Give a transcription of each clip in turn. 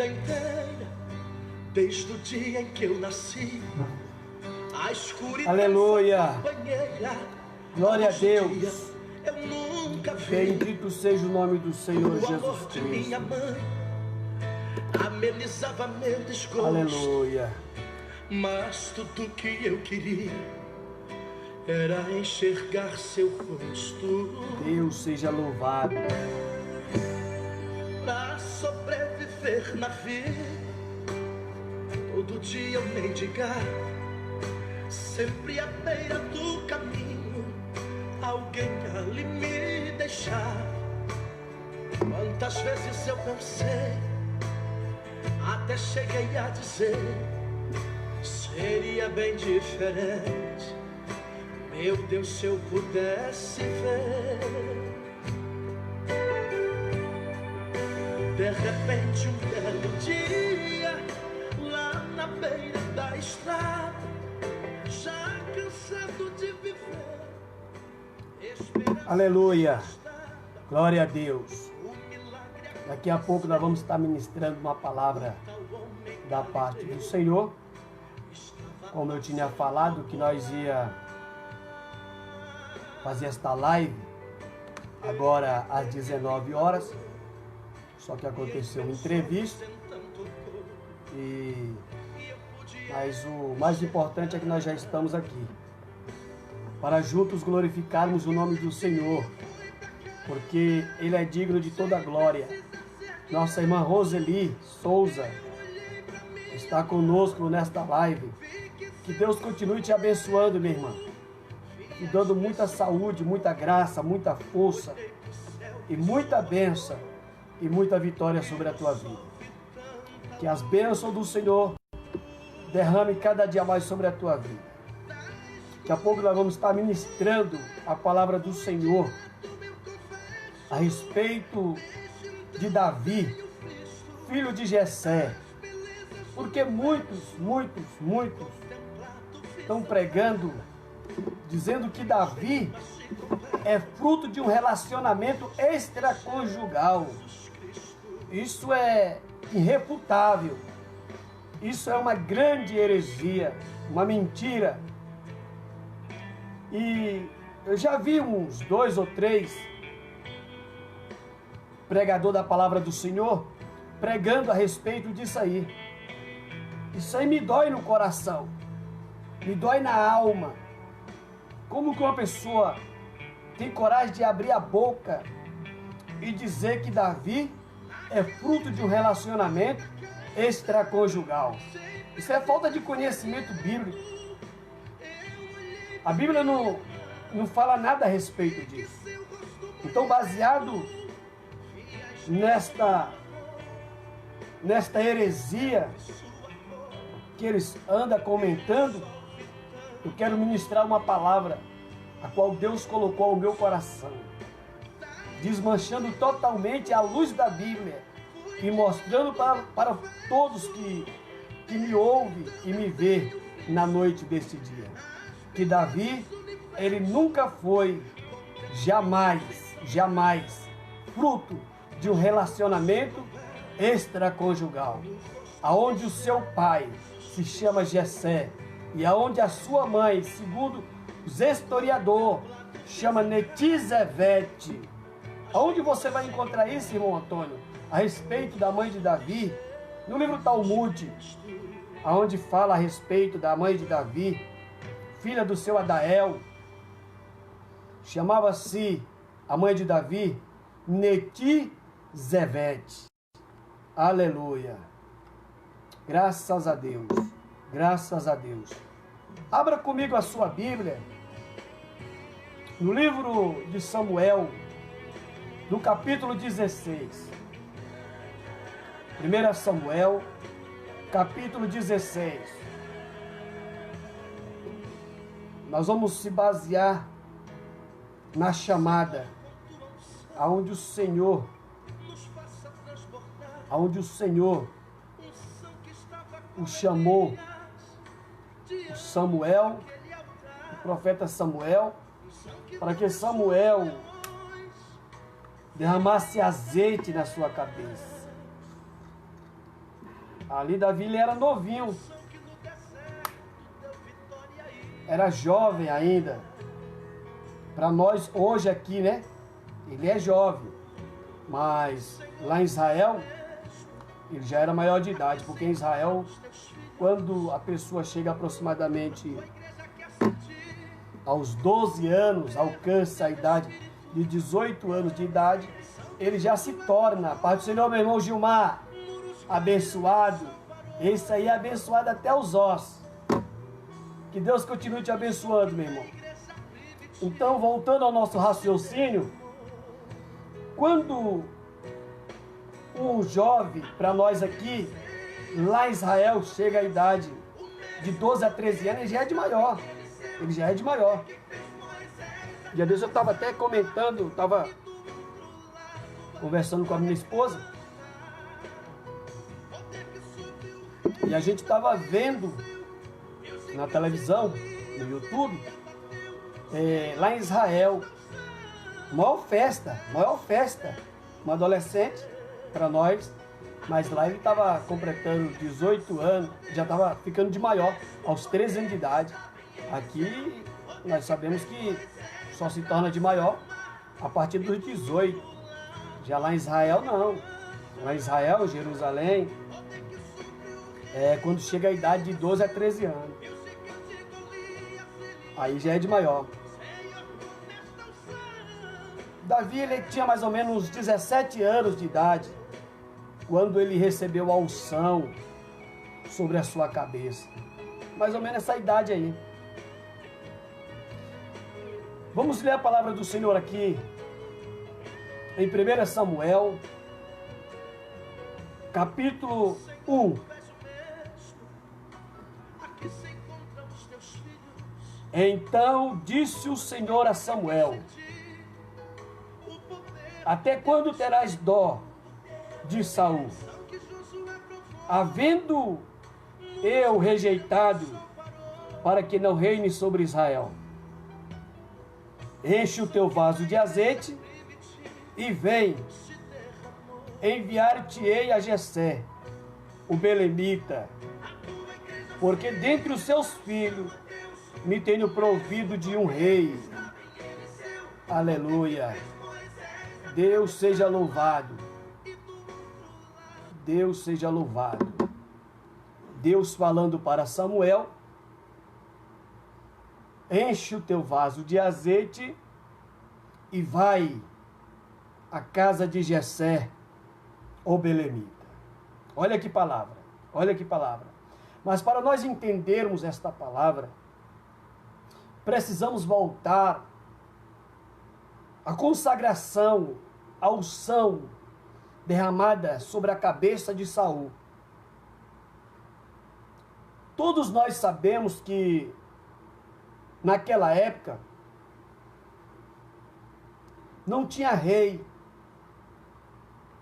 vida inteira, desde o dia em que eu nasci, a escuridão aleluia, companheira, glória a Deus. eu nunca vi. Bendito seja o nome do Senhor O Jesus amor de minha Cristo. mãe amenizava meu desgosto, Aleluia. mas tudo que eu queria era enxergar seu rosto. Deus seja louvado. Pra sobreviver na vida, todo dia eu mendigar, sempre à beira do caminho, alguém ali me deixar. Quantas vezes eu pensei, até cheguei a dizer, seria bem diferente, meu Deus, se eu pudesse ver. De repente um belo dia, lá na beira da estrada, já cansado de viver, aleluia, glória a Deus. Daqui a pouco nós vamos estar ministrando uma palavra da parte do Senhor. Como eu tinha falado que nós ia fazer esta live agora às 19 horas, só que aconteceu um imprevisto, mas o mais importante é que nós já estamos aqui, para juntos glorificarmos o nome do Senhor, porque Ele é digno de toda a glória. Nossa irmã Roseli Souza está conosco nesta live. Que Deus continue te abençoando, minha irmã, e dando muita saúde, muita graça, muita força e muita bênção e muita vitória sobre a tua vida. Que as bênçãos do Senhor derrame cada dia mais sobre a tua vida. Daqui a pouco nós vamos estar ministrando a palavra do Senhor a respeito de Davi, filho de Jessé. Porque muitos estão pregando, dizendo que Davi é fruto de um relacionamento extraconjugal. Isso é irrefutável. Isso é uma grande heresia, uma mentira. E eu já vi uns 2 ou 3 pregadores da palavra do Senhor pregando a respeito disso aí. Isso aí me dói no coração, me dói na alma. Como que uma pessoa tem coragem de abrir a boca e dizer que Davi é fruto de um relacionamento extraconjugal? Isso é falta de conhecimento bíblico. A Bíblia não fala nada a respeito disso. Então, baseado nesta heresia que eles andam comentando, eu quero ministrar uma palavra a qual Deus colocou ao meu coração, desmanchando totalmente a luz da Bíblia e mostrando para todos que me ouvem e me vê na noite deste dia, que Davi, ele nunca foi, jamais fruto de um relacionamento extraconjugal, aonde o seu pai se chama Jessé e aonde a sua mãe, segundo os historiadores, chama Netisevete. Aonde você vai encontrar isso, irmão Antônio, a respeito da mãe de Davi? No livro Talmud, aonde fala a respeito da mãe de Davi, filha do seu Adael, chamava-se a mãe de Davi Netisevete. Aleluia. Graças a Deus. Graças a Deus. Abra comigo a sua Bíblia no livro de Samuel, no capítulo 16. 1 Samuel, capítulo 16. Nós vamos se basear na chamada, aonde o Senhor o chamou, o Samuel, o profeta Samuel, para que Samuel derramasse azeite na sua cabeça. Ali Davi ele era novinho. Era jovem ainda. Para nós hoje aqui, né? Ele é jovem. Mas lá em Israel, ele já era maior de idade. Porque em Israel, quando a pessoa chega aproximadamente aos 12 anos, alcança a idade de 18 anos de idade, ele já se torna, Pai do Senhor, meu irmão Gilmar, abençoado. Esse aí é abençoado até os ossos. Que Deus continue te abençoando, meu irmão. Então, voltando ao nosso raciocínio, quando um jovem, para nós aqui, lá em Israel, chega à idade de 12 a 13 anos, ele já é de maior. Ele já é de maior. Dia desses eu estava até comentando, estava conversando com a minha esposa, e a gente estava vendo na televisão, no YouTube, lá em Israel, maior festa, um adolescente para nós, mas lá ele estava completando 18 anos, já estava ficando de maior, aos 13 anos de idade. Aqui nós sabemos que só se torna de maior a partir dos 18. Já lá em Israel não. Lá em Israel, Jerusalém, quando chega a idade de 12 a 13 anos. Aí já é de maior. Davi ele tinha mais ou menos uns 17 anos de idade quando ele recebeu a unção sobre a sua cabeça. Mais ou menos essa idade aí. Vamos ler a palavra do Senhor aqui em 1 Samuel, capítulo 1. Então disse o Senhor a Samuel: até quando terás dó de Saul, havendo eu rejeitado, para que não reine sobre Israel? Enche o teu vaso de azeite e vem, enviar-te-ei a Jessé, o belemita, porque dentre os seus filhos me tenho provido de um rei. Aleluia. Deus seja louvado. Deus seja louvado. Deus falando para Samuel: enche o teu vaso de azeite e vai à casa de Jessé, o belemita. Olha que palavra, olha que palavra. Mas para nós entendermos esta palavra, precisamos voltar à consagração, à unção derramada sobre a cabeça de Saul. Todos nós sabemos que naquela época não tinha rei,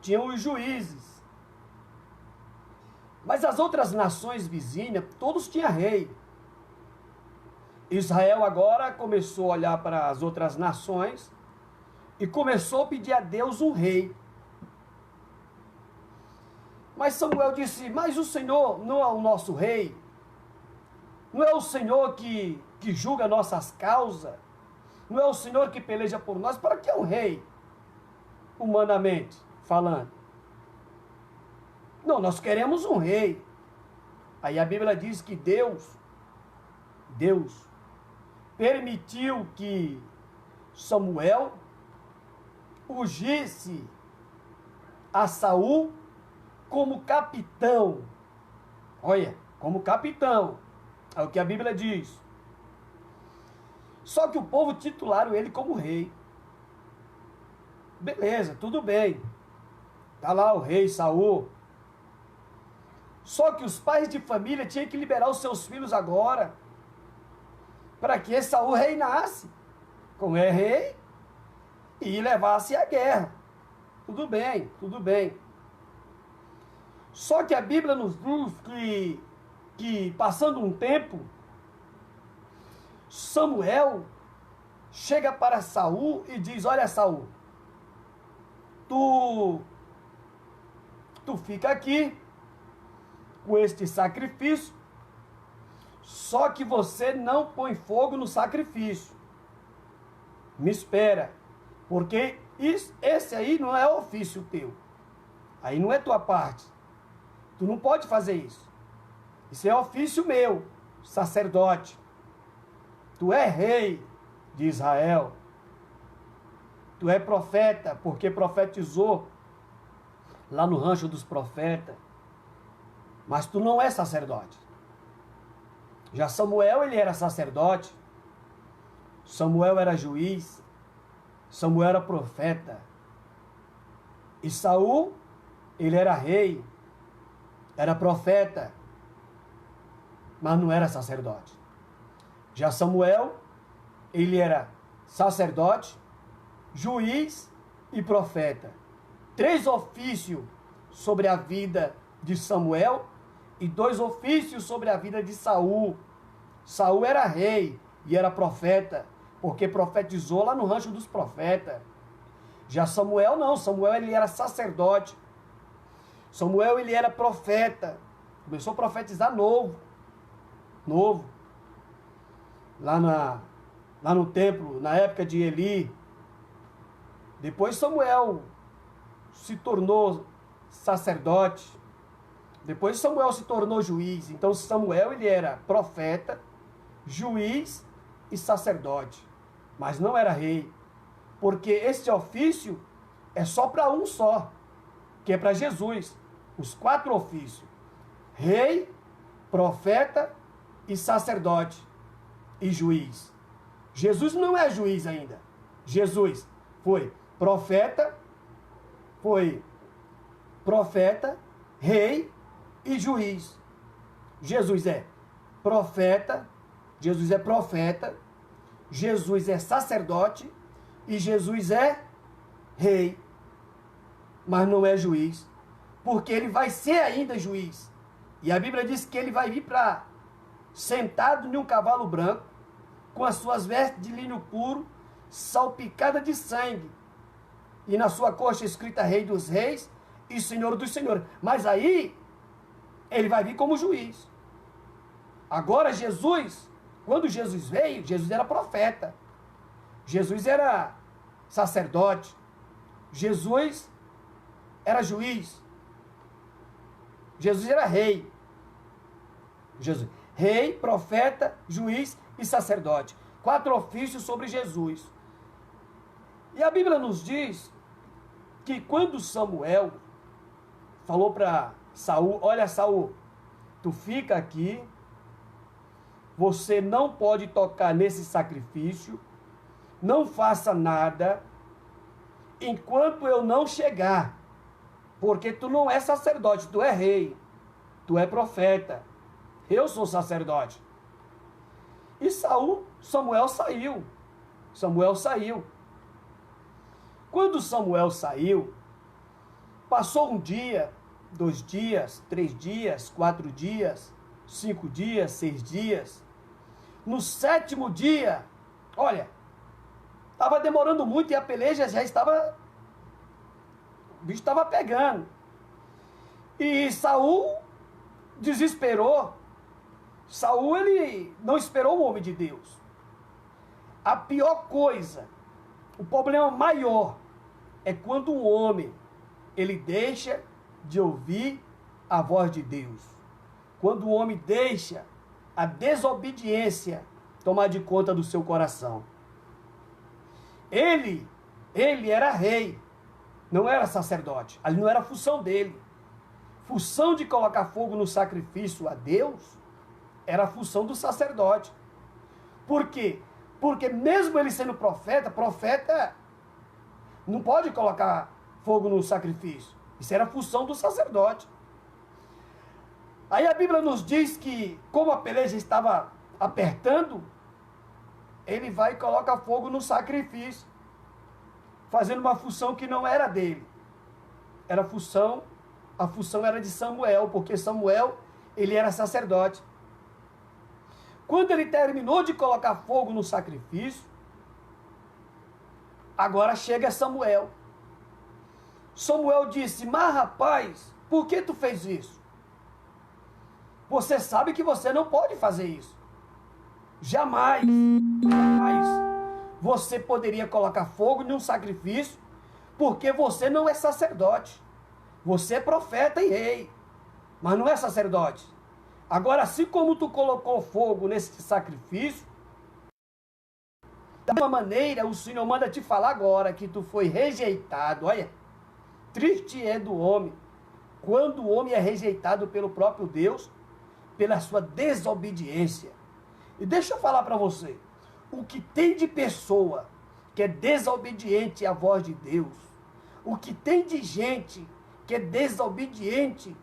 tinham os juízes. Mas as outras nações vizinhas, todos tinham rei. Israel agora começou a olhar para as outras nações e começou a pedir a Deus um rei. Mas Samuel disse: mas o Senhor não é o nosso rei? Não é o Senhor que julga nossas causas? Não é o Senhor que peleja por nós? Para que um rei? Humanamente falando. Não, nós queremos um rei. Aí a Bíblia diz que Deus permitiu que Samuel ungisse a Saul como capitão. Olha, como capitão. É o que a Bíblia diz. Só que o povo titularam ele como rei. Beleza, tudo bem. Está lá o rei Saul. Só que os pais de família tinham que liberar os seus filhos agora, para que Saul reinasse, como é rei, e levasse a guerra. Tudo bem, tudo bem. Só que a Bíblia nos diz que passando um tempo, Samuel chega para Saul e diz: olha, Saul, tu fica aqui, com este sacrifício, só que você não põe fogo no sacrifício. Me espera, porque esse aí não é ofício teu. Aí não é tua parte. Tu não pode fazer isso. Isso é ofício meu, sacerdote. Tu é rei de Israel. Tu é profeta, porque profetizou lá no rancho dos profetas. Mas tu não é sacerdote. Já Samuel, ele era sacerdote. Samuel era juiz. Samuel era profeta. E Saul, ele era rei. Era profeta. Mas não era sacerdote. Já Samuel, ele era sacerdote, juiz e profeta. 3 ofícios sobre a vida de Samuel e 2 ofícios sobre a vida de Saul. Saul era rei e era profeta, porque profetizou lá no rancho dos profetas. Já Samuel não, Samuel ele era sacerdote. Samuel ele era profeta. Começou a profetizar novo. Lá no templo, na época de Eli. Depois Samuel se tornou sacerdote. Depois Samuel se tornou juiz. Então Samuel ele era profeta, juiz e sacerdote. Mas não era rei. Porque esse ofício é só para um só, que é para Jesus. Os 4 ofícios: rei, profeta e sacerdote e juiz. Jesus não é juiz ainda. Jesus foi profeta, rei e juiz. Jesus é profeta, Jesus é sacerdote e Jesus é rei. Mas não é juiz, porque ele vai ser ainda juiz. E a Bíblia diz que ele vai vir sentado em um cavalo branco, com as suas vestes de linho puro, salpicada de sangue, e na sua coxa escrita Rei dos Reis e Senhor dos Senhores. Mas aí, ele vai vir como juiz. Agora Jesus, quando Jesus veio, Jesus era profeta, Jesus era sacerdote, Jesus era juiz, Jesus era rei. Jesus, rei, profeta, juiz e sacerdote. 4 ofícios sobre Jesus. E a Bíblia nos diz que quando Samuel falou para Saul: olha, Saul, tu fica aqui, você não pode tocar nesse sacrifício, não faça nada enquanto eu não chegar, porque tu não é sacerdote, tu é rei, tu é profeta, eu sou sacerdote. E Samuel saiu. Quando Samuel saiu, passou 1 dia, 2 dias, 3 dias, 4 dias, 5 dias, 6 dias. No 7º dia, olha, estava demorando muito e a peleja já estava... O bicho estava pegando. E Saul desesperou. Saul, ele não esperou o homem de Deus. A pior coisa, o problema maior, é quando um homem, ele deixa de ouvir a voz de Deus. Quando o homem deixa a desobediência tomar de conta do seu coração. Ele era rei, não era sacerdote. Ali não era a função dele. Função de colocar fogo no sacrifício a Deus era a função do sacerdote. Por quê? Porque mesmo ele sendo profeta não pode colocar fogo no sacrifício. Isso era a função do sacerdote. Aí a Bíblia nos diz que, como a peleja estava apertando, ele vai e coloca fogo no sacrifício, fazendo uma função que não era dele. A função era de Samuel, porque Samuel, ele era sacerdote. Quando ele terminou de colocar fogo no sacrifício, agora chega Samuel. Samuel disse: mas rapaz, por que tu fez isso? Você sabe que você não pode fazer isso. Jamais, jamais você poderia colocar fogo em um sacrifício, porque você não é sacerdote. Você é profeta e rei, mas não é sacerdote. Agora, assim como tu colocou fogo nesse sacrifício, da mesma maneira, o Senhor manda te falar agora que tu foi rejeitado. Olha, triste é do homem, quando o homem é rejeitado pelo próprio Deus, pela sua desobediência. E deixa eu falar para você, o que tem de pessoa que é desobediente à voz de Deus, o que tem de gente que é desobediente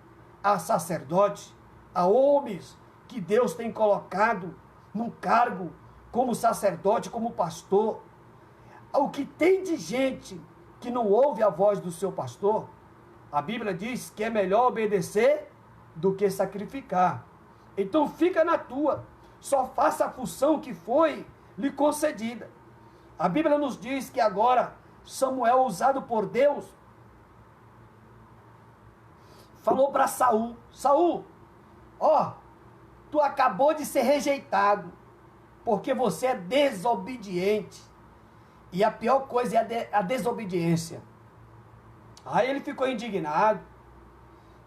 a sacerdote, a homens que Deus tem colocado num cargo como sacerdote, como pastor, o que tem de gente que não ouve a voz do seu pastor, a Bíblia diz que é melhor obedecer do que sacrificar. Então fica na tua, só faça a função que foi lhe concedida. A Bíblia nos diz que agora Samuel, usado por Deus, falou para Saul: Saul, ó, tu acabou de ser rejeitado, porque você é desobediente. E a pior coisa é a desobediência. Aí ele ficou indignado.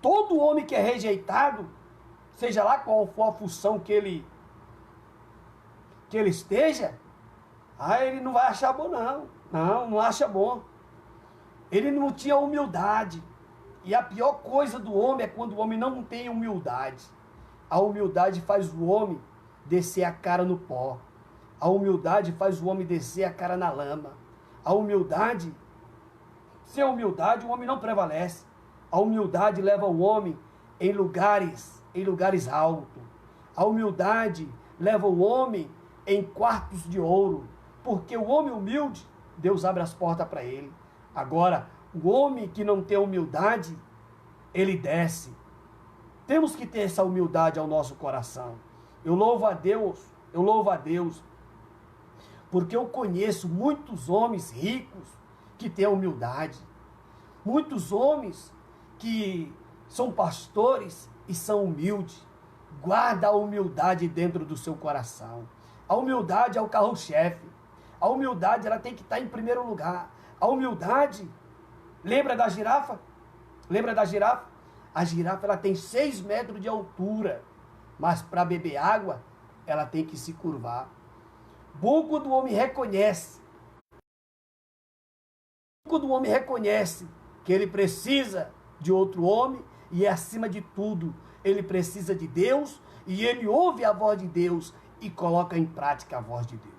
Todo homem que é rejeitado, seja lá qual for a função que ele esteja, aí ele não vai achar bom, não. Não acha bom. Ele não tinha humildade. E a pior coisa do homem é quando o homem não tem humildade. A humildade faz o homem descer a cara no pó. A humildade faz o homem descer a cara na lama. A humildade, sem humildade, o homem não prevalece. A humildade leva o homem em lugares altos. A humildade leva o homem em quartos de ouro. Porque o homem humilde, Deus abre as portas para ele. Agora, o homem que não tem humildade, ele desce. Temos que ter essa humildade ao nosso coração. Eu louvo a Deus, porque eu conheço muitos homens ricos que têm humildade. Muitos homens que são pastores e são humildes. Guarda a humildade dentro do seu coração. A humildade é o carro-chefe. A humildade, ela tem que estar em primeiro lugar. A humildade, lembra da girafa? Lembra da girafa? A girafa, ela tem 6 metros de altura, mas para beber água, ela tem que se curvar. Bom quando o homem reconhece. Quando o homem reconhece que ele precisa de outro homem, e acima de tudo, ele precisa de Deus, e ele ouve a voz de Deus e coloca em prática a voz de Deus.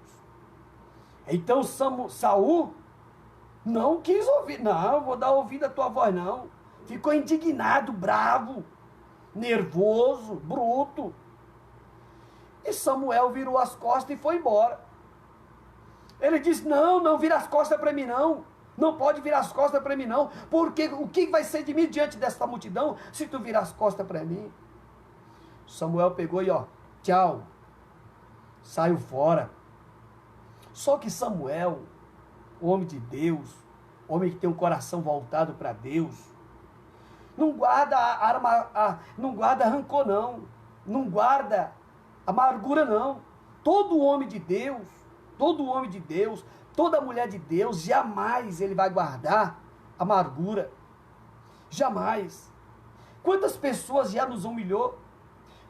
Então Saul não quis ouvir. Não, vou dar ouvido à tua voz, não. Ficou indignado, bravo, nervoso, bruto. E Samuel virou as costas e foi embora. Ele disse: não vira as costas para mim, não. Não pode virar as costas para mim, não. Porque o que vai ser de mim diante desta multidão se tu virar as costas para mim? Samuel pegou e tchau. Saiu fora. Só que Samuel, o homem de Deus, homem que tem um coração voltado para Deus, não guarda não guarda rancor, não. Não guarda amargura, não. Todo homem de Deus, toda mulher de Deus, jamais ele vai guardar amargura. Jamais. Quantas pessoas já nos humilhou?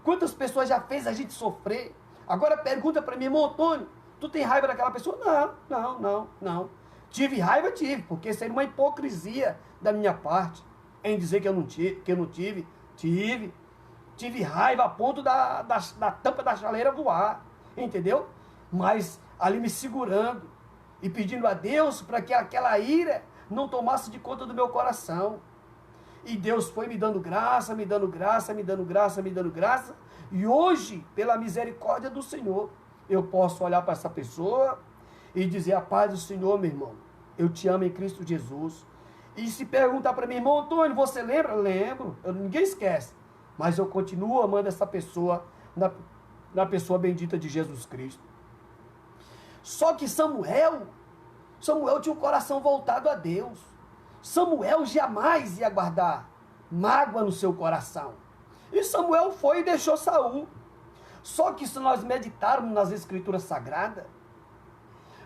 Quantas pessoas já fez a gente sofrer? Agora pergunta para mim: irmão Antônio, tu tem raiva daquela pessoa? Não. Tive raiva, porque seria uma hipocrisia da minha parte em dizer que eu não tive. Tive raiva a ponto da tampa da chaleira voar, entendeu? Mas ali me segurando e pedindo a Deus para que aquela ira não tomasse de conta do meu coração. E Deus foi me dando graça, e hoje, pela misericórdia do Senhor, eu posso olhar para essa pessoa e dizer: a paz do Senhor, meu irmão, eu te amo em Cristo Jesus. E se perguntar para mim: irmão Antônio, você lembra? Lembro, ninguém esquece. Mas eu continuo amando essa pessoa na pessoa bendita de Jesus Cristo. Só que Samuel tinha um coração voltado a Deus. Samuel jamais ia guardar mágoa no seu coração. E Samuel foi e deixou Saul. Só que se nós meditarmos nas Escrituras Sagradas,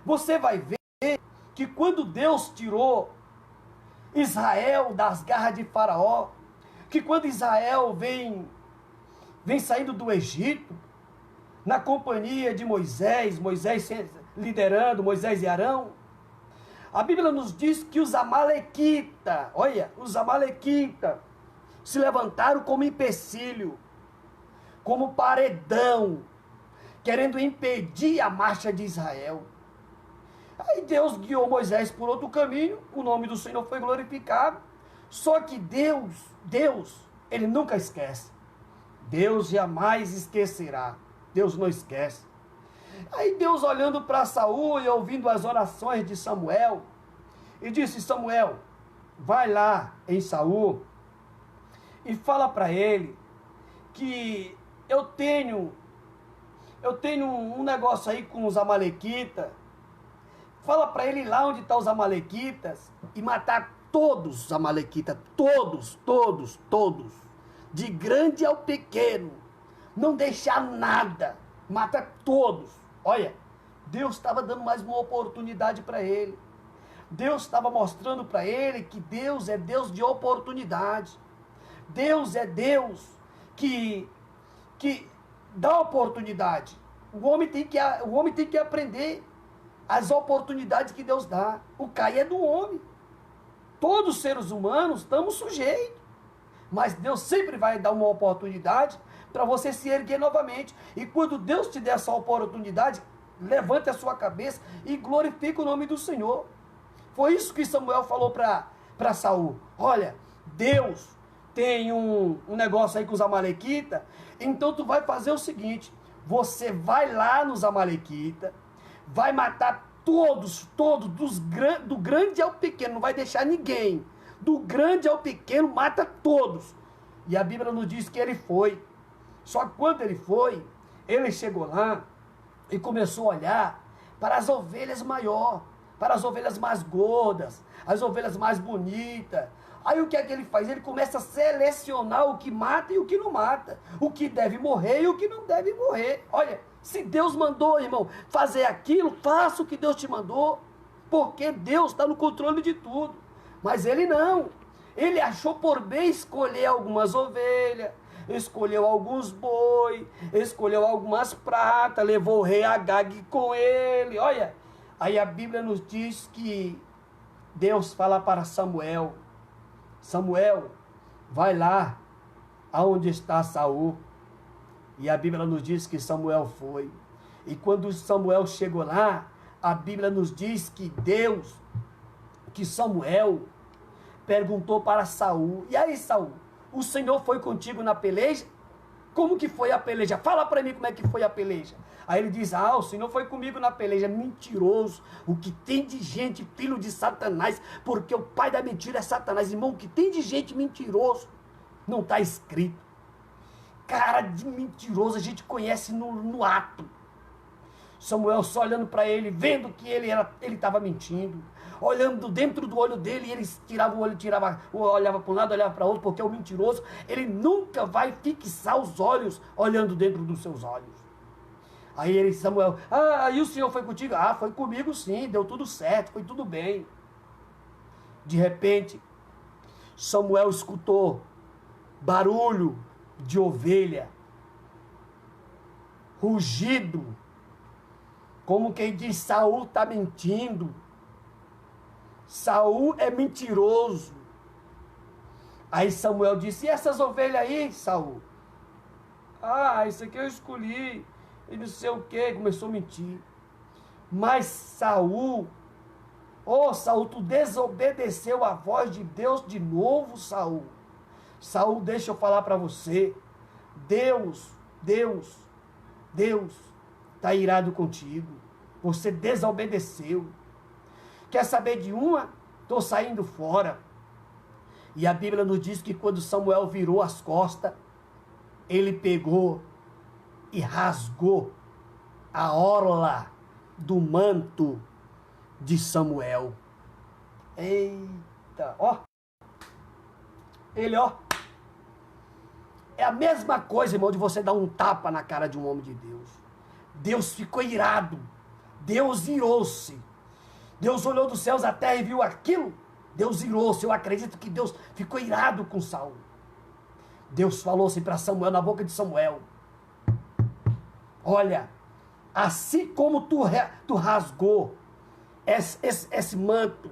você vai ver que quando Deus tirou Israel das garras de Faraó, que quando Israel vem saindo do Egito, na companhia de Moisés liderando, Moisés e Arão, a Bíblia nos diz que os amalequitas, se levantaram como empecilho, como paredão, querendo impedir a marcha de Israel. Aí Deus guiou Moisés por outro caminho, o nome do Senhor foi glorificado. Só que Deus, ele nunca esquece. Deus jamais esquecerá. Deus não esquece. Aí Deus olhando para Saul e ouvindo as orações de Samuel, e disse: Samuel, vai lá em Saul e fala para ele que eu tenho um negócio aí com os amalequitas. Fala para ele lá onde estão os amalequitas e matar todos os amalequitas, todos, de grande ao pequeno, não deixar nada, mata todos. Olha, Deus estava dando mais uma oportunidade para ele. Deus estava mostrando para ele que Deus é Deus de oportunidade. Deus é Deus que dá oportunidade. O homem tem que aprender as oportunidades que Deus dá. O cair é do homem. Todos os seres humanos estamos sujeitos. Mas Deus sempre vai dar uma oportunidade para você se erguer novamente. E quando Deus te der essa oportunidade, levante a sua cabeça e glorifique o nome do Senhor. Foi isso que Samuel falou para Saul. Olha, Deus tem um negócio aí com os amalequitas, então tu vai fazer o seguinte: você vai lá nos amalequitas, vai matar todos, do grande ao pequeno, não vai deixar ninguém. Do grande ao pequeno, mata todos. E a Bíblia nos diz que ele foi. Só que quando ele foi, ele chegou lá e começou a olhar para as ovelhas maiores, para as ovelhas mais gordas, as ovelhas mais bonitas. Aí o que é que ele faz? Ele começa a selecionar o que mata e o que não mata, o que deve morrer e o que não deve morrer. Olha, se Deus mandou, irmão, fazer aquilo, faça o que Deus te mandou, porque Deus está no controle de tudo. Mas ele não. Ele achou por bem escolher algumas ovelhas, escolheu alguns boi, escolheu algumas pratas, levou o rei Agag com ele. Olha, aí a Bíblia nos diz que Deus fala para Samuel: Samuel, vai lá aonde está Saul. E a Bíblia nos diz que Samuel foi. E quando Samuel chegou lá, a Bíblia nos diz que Samuel perguntou para Saul: e aí, Saul, o Senhor foi contigo na peleja? Como que foi a peleja? Fala para mim como é que foi a peleja. Aí ele diz: o Senhor foi comigo na peleja. Mentiroso, o que tem de gente, filho de Satanás, porque o pai da mentira é Satanás. Irmão, o que tem de gente mentiroso, não está escrito. Cara de mentiroso a gente conhece no ato. Samuel só olhando para ele, vendo que ele estava mentindo, olhando dentro do olho dele, e ele tirava o olho, olhava para um lado, olhava para outro, porque é o mentiroso, ele nunca vai fixar os olhos olhando dentro dos seus olhos. Aí Samuel: e o Senhor foi contigo? Foi comigo sim, deu tudo certo, foi tudo bem. De repente, Samuel escutou barulho de ovelha, rugido, como quem diz: Saul está mentindo, Saul é mentiroso. Aí Samuel disse: e essas ovelhas aí, Saul? Isso aqui eu escolhi, e não sei o que, começou a mentir. Mas Saul, Saul, tu desobedeceu a voz de Deus de novo, Saul. Saul, deixa eu falar para você, Deus está irado contigo, você desobedeceu. Quer saber de uma? Estou saindo fora. E a Bíblia nos diz que quando Samuel virou as costas, ele pegou e rasgou a orla do manto de Samuel. Eita, ele É a mesma coisa, irmão, de você dar um tapa na cara de um homem de Deus. Deus ficou irado. Deus irou-se. Deus olhou dos céus à terra e viu aquilo. Deus irou-se. Eu acredito que Deus ficou irado com Saul. Deus falou assim para Samuel, na boca de Samuel: olha, assim como tu rasgou esse manto,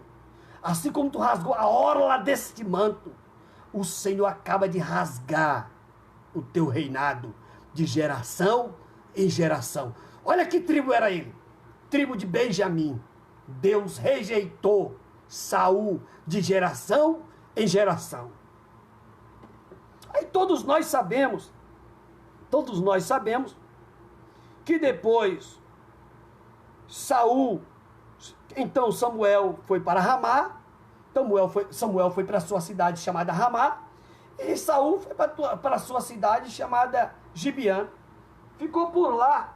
assim como tu rasgou a orla deste manto, o Senhor acaba de rasgar o teu reinado de geração em geração. Olha que tribo era ele. Tribo de Benjamim. Deus rejeitou Saul de geração em geração. Aí todos nós sabemos que depois então Samuel foi para Ramá, Samuel foi para a sua cidade chamada Ramá, e Saul foi para a sua cidade chamada Gibeã. Ficou por lá.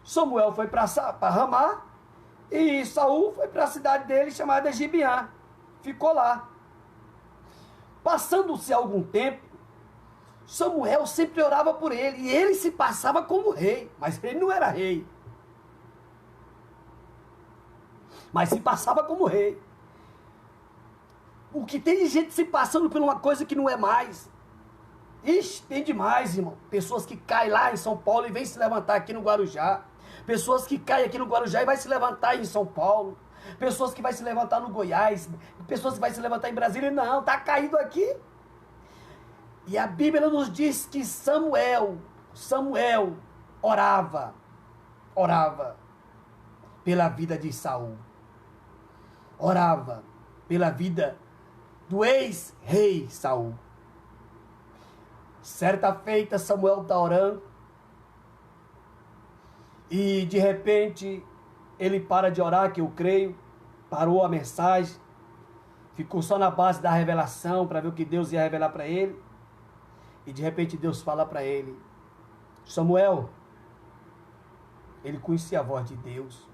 Samuel foi para Ramá e Saul foi para a cidade dele chamada Gibeã. Ficou lá. Passando-se algum tempo, Samuel sempre orava por ele e ele se passava como rei, mas ele não era rei. Mas se passava como rei. O que tem de gente se passando por uma coisa que não é mais. Ixi, tem demais, irmão. Pessoas que caem lá em São Paulo e vêm se levantar aqui no Guarujá. Pessoas que caem aqui no Guarujá e vai se levantar em São Paulo. Pessoas que vai se levantar no Goiás. Pessoas que vai se levantar em Brasília. Não, tá caído aqui. E a Bíblia nos diz que Samuel orava pela vida de Saul. Orava pela vida do ex-rei Saul. Certa feita, Samuel está orando e de repente ele para de orar, que eu creio, parou a mensagem, ficou só na base da revelação para ver o que Deus ia revelar para ele, e de repente Deus fala para ele: Samuel. Ele conhecia a voz de Deus,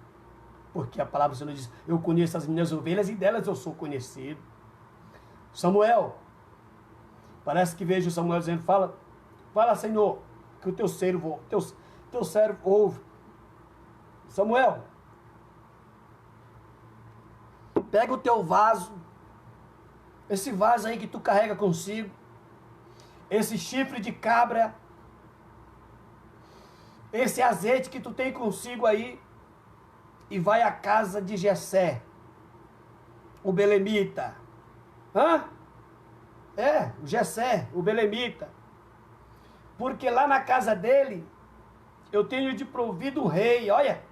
porque a palavra do Senhor diz: eu conheço as minhas ovelhas e delas eu sou conhecido. Samuel. Parece que vejo Samuel dizendo: fala Senhor, que o teu servo ouve. Samuel, pega o teu vaso, esse vaso aí que tu carrega consigo, esse chifre de cabra, esse azeite que tu tem consigo aí, e vai à casa de Jessé, o belemita. O Jessé, o belemita. Porque lá na casa dele, eu tenho de provido o rei. Olha,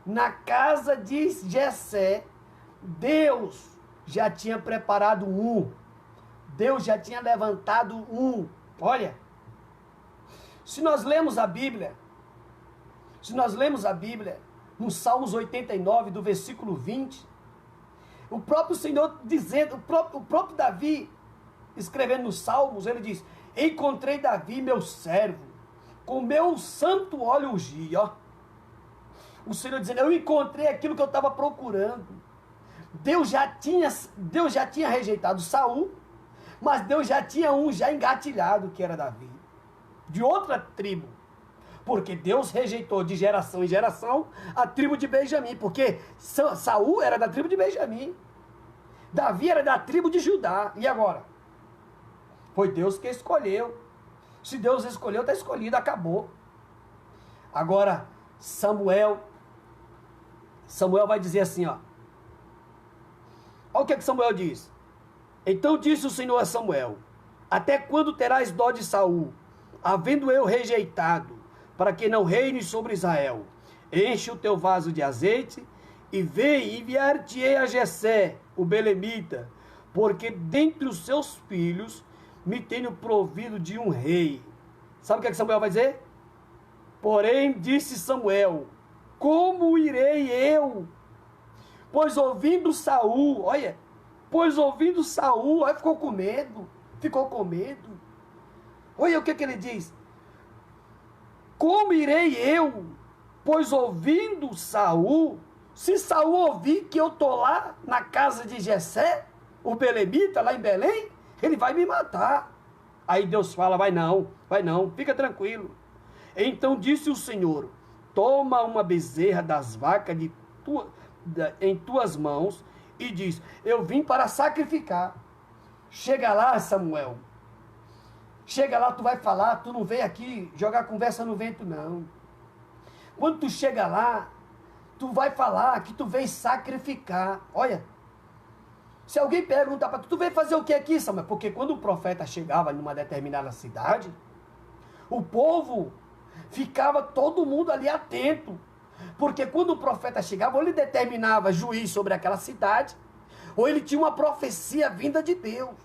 na casa de Jessé, Deus já tinha preparado um. Deus já tinha levantado um. Olha, se nós lemos a Bíblia, no Salmos 89, do versículo 20, o próprio Senhor dizendo, o próprio Davi, escrevendo nos Salmos, ele diz: encontrei Davi, meu servo, com meu santo óleo ungi. Ó, o Senhor dizendo: eu encontrei aquilo que eu estava procurando. Deus já tinha rejeitado Saul, mas Deus já tinha um já engatilhado, que era Davi, de outra tribo. Porque Deus rejeitou de geração em geração a tribo de Benjamim, porque Saul era da tribo de Benjamim, Davi era da tribo de Judá. E agora? Foi Deus que escolheu. Se Deus escolheu, está escolhido, acabou. Agora, Samuel vai dizer assim, ó. Olha o que Samuel diz. Então disse o Senhor a Samuel: até quando terás dó de Saul, havendo eu rejeitado, para que não reine sobre Israel? Enche o teu vaso de azeite, e vem, enviar-te-ei a Jessé, o belemita, porque dentre os seus filhos me tenho provido de um rei. Sabe o que Samuel vai dizer? Porém, disse Samuel: como irei eu? Pois ouvindo Saul, olha, ficou com medo. Olha o que ele diz: como irei eu? Pois ouvindo Saul, se Saul ouvir que eu estou lá na casa de Jessé, o belemita, lá em Belém, ele vai me matar. Aí Deus fala, vai não, fica tranquilo. Então disse o Senhor, toma uma bezerra das vacas em tuas mãos e diz, eu vim para sacrificar. Chega lá, Samuel. Chega lá, tu vai falar, tu não vem aqui jogar conversa no vento, não. Quando tu chega lá, tu vai falar que tu vem sacrificar. Olha, se alguém perguntar para tu, tu vem fazer o que aqui, Samuel? Porque quando o profeta chegava numa determinada cidade, o povo ficava todo mundo ali atento. Porque quando o profeta chegava, ou ele determinava juiz sobre aquela cidade, ou ele tinha uma profecia vinda de Deus.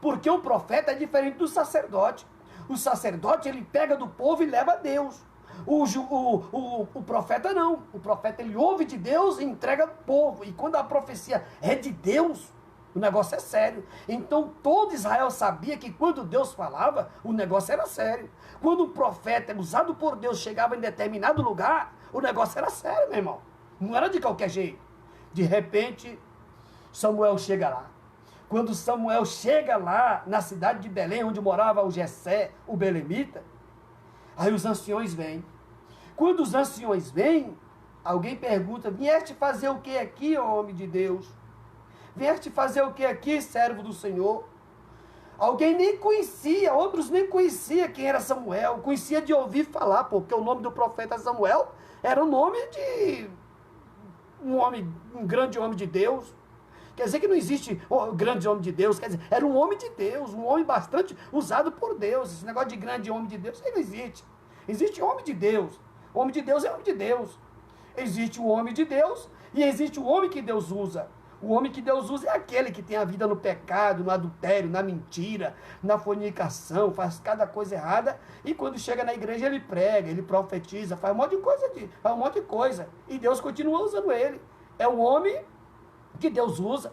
Porque o profeta é diferente do sacerdote. O sacerdote, ele pega do povo e leva a Deus. O profeta não. O profeta, ele ouve de Deus e entrega ao povo. E quando a profecia é de Deus, o negócio é sério. Então todo Israel sabia que quando Deus falava, o negócio era sério. Quando o profeta usado por Deus chegava em determinado lugar, o negócio era sério, meu irmão. Não era de qualquer jeito. De repente, Samuel chega lá. Quando Samuel chega lá na cidade de Belém, onde morava o Jessé, o belemita, aí os anciões vêm. Quando os anciões vêm, alguém pergunta, vieste fazer o que aqui, ó homem de Deus? Vieste fazer o que aqui, servo do Senhor? Alguém nem conhecia, outros nem conheciam quem era Samuel, conhecia de ouvir falar, porque o nome do profeta Samuel era o nome de um grande homem de Deus. Quer dizer que não existe grande homem de Deus, quer dizer, era um homem de Deus, um homem bastante usado por Deus. Esse negócio de grande homem de Deus, isso aí não existe. Existe homem de Deus. O homem de Deus é homem de Deus. Existe o homem de Deus e existe o homem que Deus usa. O homem que Deus usa é aquele que tem a vida no pecado, no adultério, na mentira, na fornicação, faz cada coisa errada e quando chega na igreja ele prega, ele profetiza, faz um monte de coisa. E Deus continua usando ele. É o homem que Deus usa.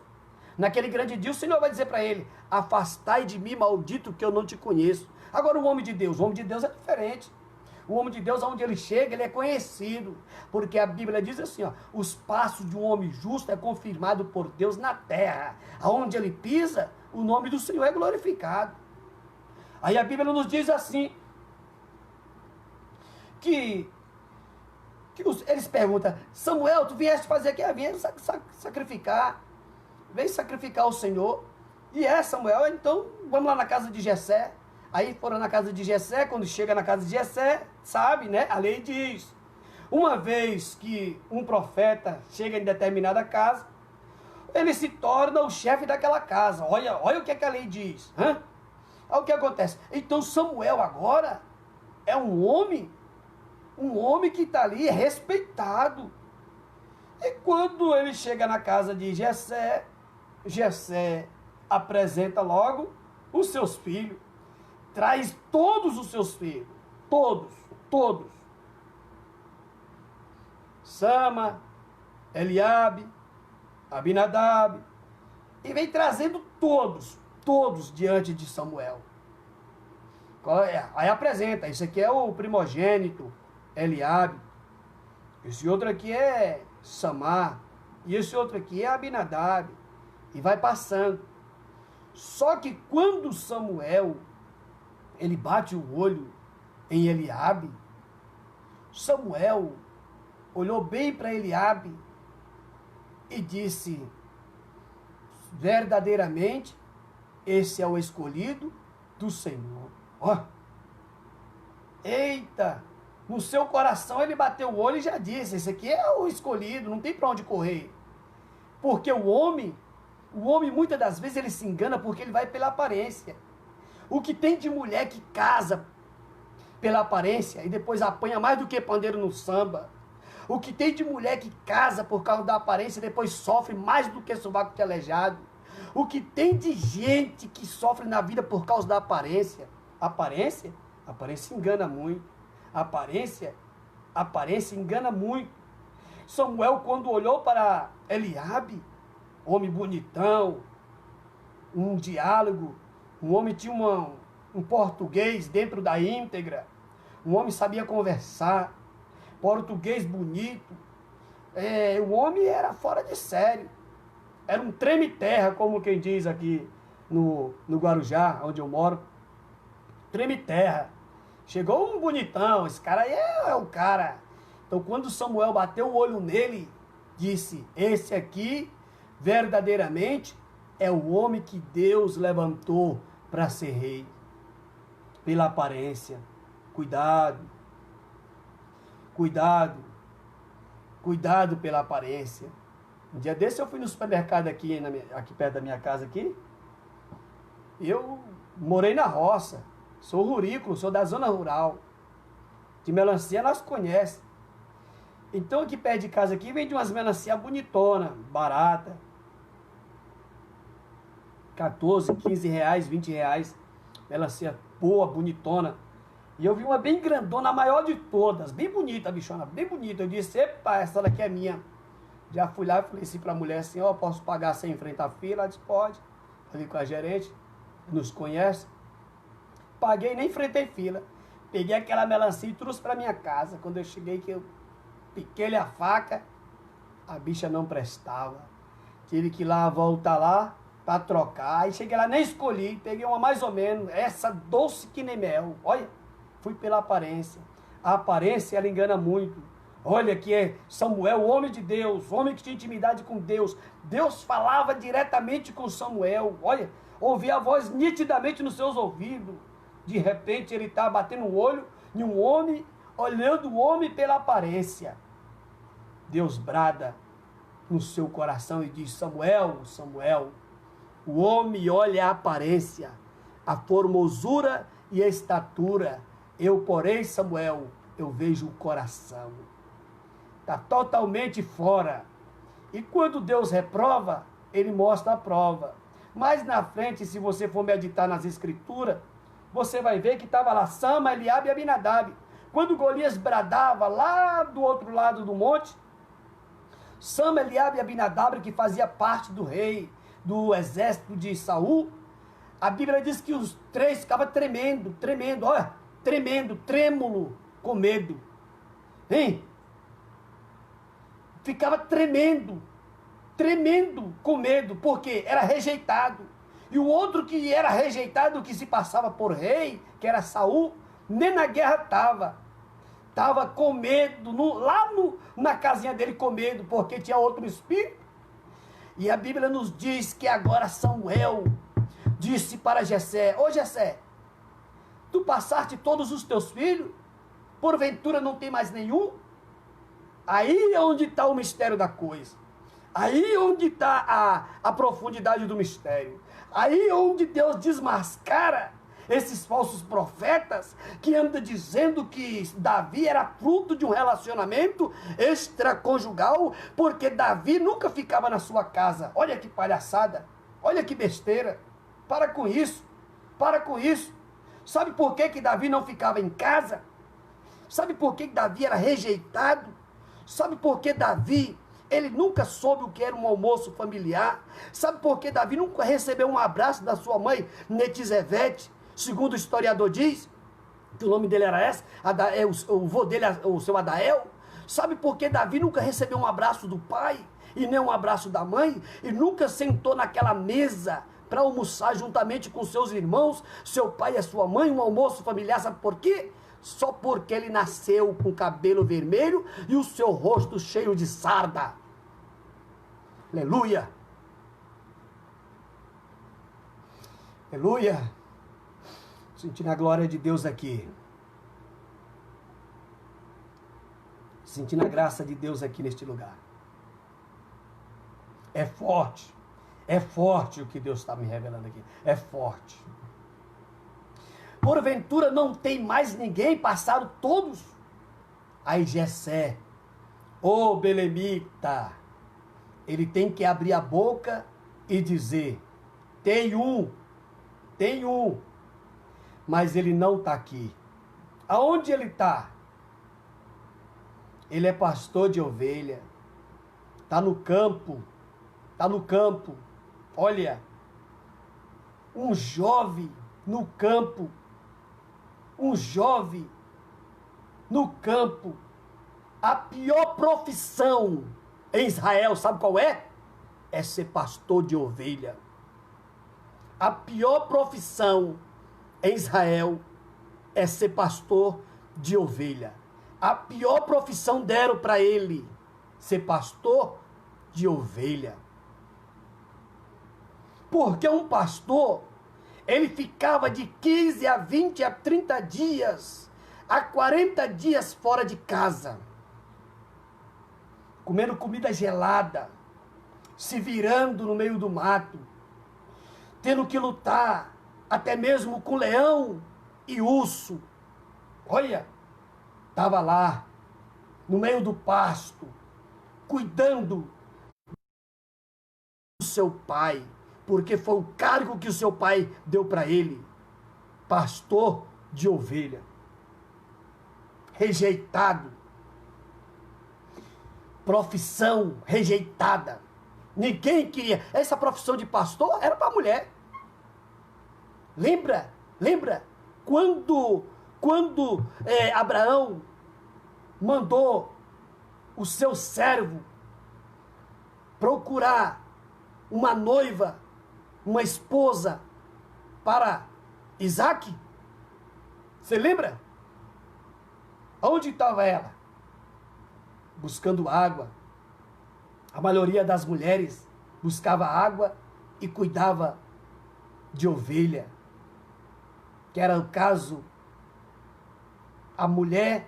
Naquele grande dia o Senhor vai dizer para ele, afastai de mim, maldito, que eu não te conheço. Agora o homem de Deus é diferente. O homem de Deus, aonde ele chega, ele é conhecido. Porque a Bíblia diz assim, ó, os passos de um homem justo é confirmado por Deus na terra. Aonde ele pisa, o nome do Senhor é glorificado. Aí a Bíblia nos diz assim, que eles perguntam, Samuel, tu vieste fazer o que? Vem sacrificar. Vem sacrificar o Senhor. E Samuel, então, vamos lá na casa de Jessé. Aí foram na casa de Jessé, quando chega na casa de Jessé, sabe, né? A lei diz, uma vez que um profeta chega em determinada casa, ele se torna o chefe daquela casa. Olha o que a lei diz. Olha o que acontece. Então Samuel agora é um homem que está ali, é respeitado. E quando ele chega na casa de Jessé, Jessé apresenta logo os seus filhos. Traz todos os seus filhos. Todos. Sama, Eliabe, Abinadab. E vem trazendo todos diante de Samuel. Aí apresenta, esse aqui é o primogênito, Eliabe. Esse outro aqui é Samar. E esse outro aqui é Abinadab. E vai passando. Só que quando Samuel, ele bate o olho em Eliabe, Samuel olhou bem para Eliabe e disse, verdadeiramente, esse é o escolhido do Senhor. Ó, eita, no seu coração ele bateu o olho e já disse, esse aqui é o escolhido, não tem para onde correr. Porque o homem muitas das vezes ele se engana porque ele vai pela aparência. O que tem de mulher que casa pela aparência e depois apanha mais do que pandeiro no samba. O que tem de mulher que casa por causa da aparência e depois sofre mais do que sovaco de aleijado. O que tem de gente que sofre na vida por causa da aparência. Aparência engana muito. Aparência engana muito. Samuel, quando olhou para Eliabe, homem bonitão, um diálogo, um homem tinha um português dentro da íntegra, um homem sabia conversar, português bonito, o homem era fora de série, era um treme-terra, como quem diz aqui no Guarujá, onde eu moro. Treme terra. Chegou um bonitão, esse cara aí é o cara. Então quando Samuel bateu o olho nele, disse, esse aqui verdadeiramente é o homem que Deus levantou para ser rei. Pela aparência. Cuidado. Cuidado. Cuidado pela aparência. Um dia desse eu fui no supermercado aqui perto da minha casa aqui. Eu morei na roça. Sou rurícola, sou da zona rural. De melancia nós conhecemos. Então aqui perto de casa aqui vende umas melancia bonitona, barata. 14, 15 reais, 20 reais. Melancia boa, bonitona. E eu vi uma bem grandona, a maior de todas. Bem bonita, bichona, bem bonita. Eu disse, epa, essa daqui é minha. Já fui lá e falei assim pra mulher assim, ó, posso pagar sem enfrentar a fila? Ela disse, pode. Falei com a gerente, nos conhece. Paguei, nem enfrentei fila. Peguei aquela melancia e trouxe pra minha casa. Quando eu cheguei, que eu piquei-lhe a faca, a bicha não prestava. Tive que ir lá, voltar lá, pra trocar. Aí cheguei lá, nem escolhi. Peguei uma mais ou menos, essa doce que nem mel. Olha, fui pela aparência. A aparência, ela engana muito. Olha que é Samuel, o homem de Deus, o homem que tinha intimidade com Deus. Deus falava diretamente com Samuel. Olha, ouvia a voz nitidamente nos seus ouvidos. De repente ele está batendo o olho em um homem, olhando o homem pela aparência. Deus brada no seu coração e diz, Samuel, Samuel, o homem olha a aparência, a formosura e a estatura. Eu, porém, Samuel, eu vejo o coração. Está totalmente fora. E quando Deus reprova, ele mostra a prova. Mais na frente, se você for meditar nas escrituras, você vai ver que estava lá Sama, Eliabe e Abinadab. Quando Golias bradava lá do outro lado do monte, Sama, Eliabe e Abinadab, que fazia parte do rei, do exército de Saul, a Bíblia diz que os três ficavam tremendo, olha, tremendo, trêmulo, com medo. Hein? Ficava tremendo com medo, porque era rejeitado. E o outro que era rejeitado, que se passava por rei, que era Saul, nem na guerra estava com medo, na casinha dele com medo, porque tinha outro espírito. E a Bíblia nos diz que agora Samuel disse para Jessé, ô Jessé, tu passaste todos os teus filhos, porventura não tem mais nenhum? Aí é onde está o mistério da coisa. Aí é onde está a profundidade do mistério. Aí é onde Deus desmascara esses falsos profetas que andam dizendo que Davi era fruto de um relacionamento extraconjugal, porque Davi nunca ficava na sua casa. Olha que palhaçada, olha que besteira. Para com isso, para com isso. Sabe por que Davi não ficava em casa? Sabe por que Davi era rejeitado? Sabe por que Davi, ele nunca soube o que era um almoço familiar? Sabe por que Davi nunca recebeu um abraço da sua mãe, Netizevete? Segundo o historiador diz, que o nome dele era esse, o vô dele, o seu Adael. Sabe por que Davi nunca recebeu um abraço do pai e nem um abraço da mãe? E nunca sentou naquela mesa para almoçar juntamente com seus irmãos, seu pai e a sua mãe, um almoço familiar? Sabe por quê? Só porque ele nasceu com cabelo vermelho e o seu rosto cheio de sarda. Aleluia! Aleluia! Sentindo a glória de Deus aqui. Sentindo a graça de Deus aqui neste lugar. É forte o que Deus está me revelando aqui. É forte. Porventura não tem mais ninguém, passaram todos. Aí Jessé, ô belemita, ele tem que abrir a boca e dizer, tem um, mas ele não está aqui. Aonde ele está? Ele é pastor de ovelha, está no campo, olha, um jovem no campo, a pior profissão em Israel, sabe qual é? É ser pastor de ovelha. A pior profissão em Israel é ser pastor de ovelha. A pior profissão deram para ele, ser pastor de ovelha. Porque um pastor, ele ficava de 15 a 20 a 30 dias, a 40 dias fora de casa, comendo comida gelada, se virando no meio do mato, tendo que lutar até mesmo com leão e urso. Olha, estava lá, no meio do pasto, cuidando do seu pai, porque foi o cargo que o seu pai deu para ele, pastor de ovelha. Rejeitado, profissão rejeitada, ninguém queria. Essa profissão de pastor era para mulher. Lembra quando Abraão mandou o seu servo procurar uma noiva, uma esposa para Isaac? Você lembra? Onde estava ela? Buscando água. A maioria das mulheres buscava água e cuidava de ovelha, que era o caso, a mulher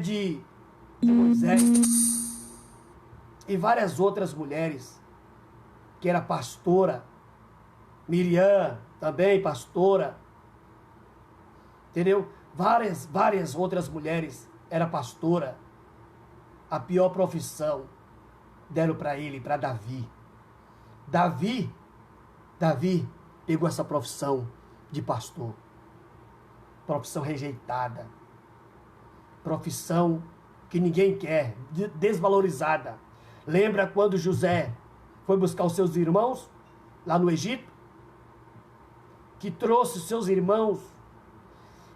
de Moisés e várias outras mulheres, que era pastora, Miriam também pastora, entendeu? Várias outras mulheres era pastora. A pior profissão deram para ele, para Davi. Davi pegou essa profissão de pastor. Profissão rejeitada. Profissão que ninguém quer, desvalorizada. Lembra quando José foi buscar os seus irmãos lá no Egito? Que trouxe os seus irmãos.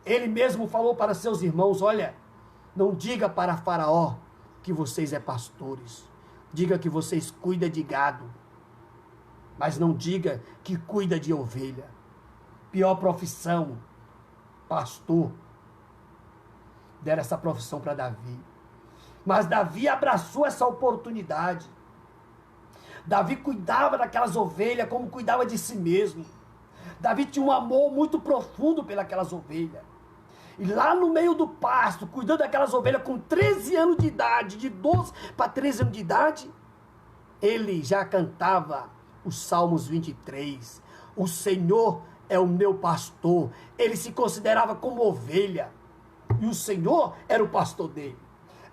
Ele mesmo falou para seus irmãos: olha, não diga para Faraó que vocês é pastores. Diga que vocês cuidam de gado. Mas não diga que cuida de ovelha. Pior profissão, pastor. Deram essa profissão para Davi. Mas Davi abraçou essa oportunidade. Davi cuidava daquelas ovelhas como cuidava de si mesmo. Davi tinha um amor muito profundo pelas ovelhas. E lá no meio do pasto, cuidando daquelas ovelhas com 13 anos de idade, de 12 para 13 anos de idade, ele já cantava os Salmos 23. O Senhor é o meu pastor. Ele se considerava como ovelha. E o Senhor era o pastor dele.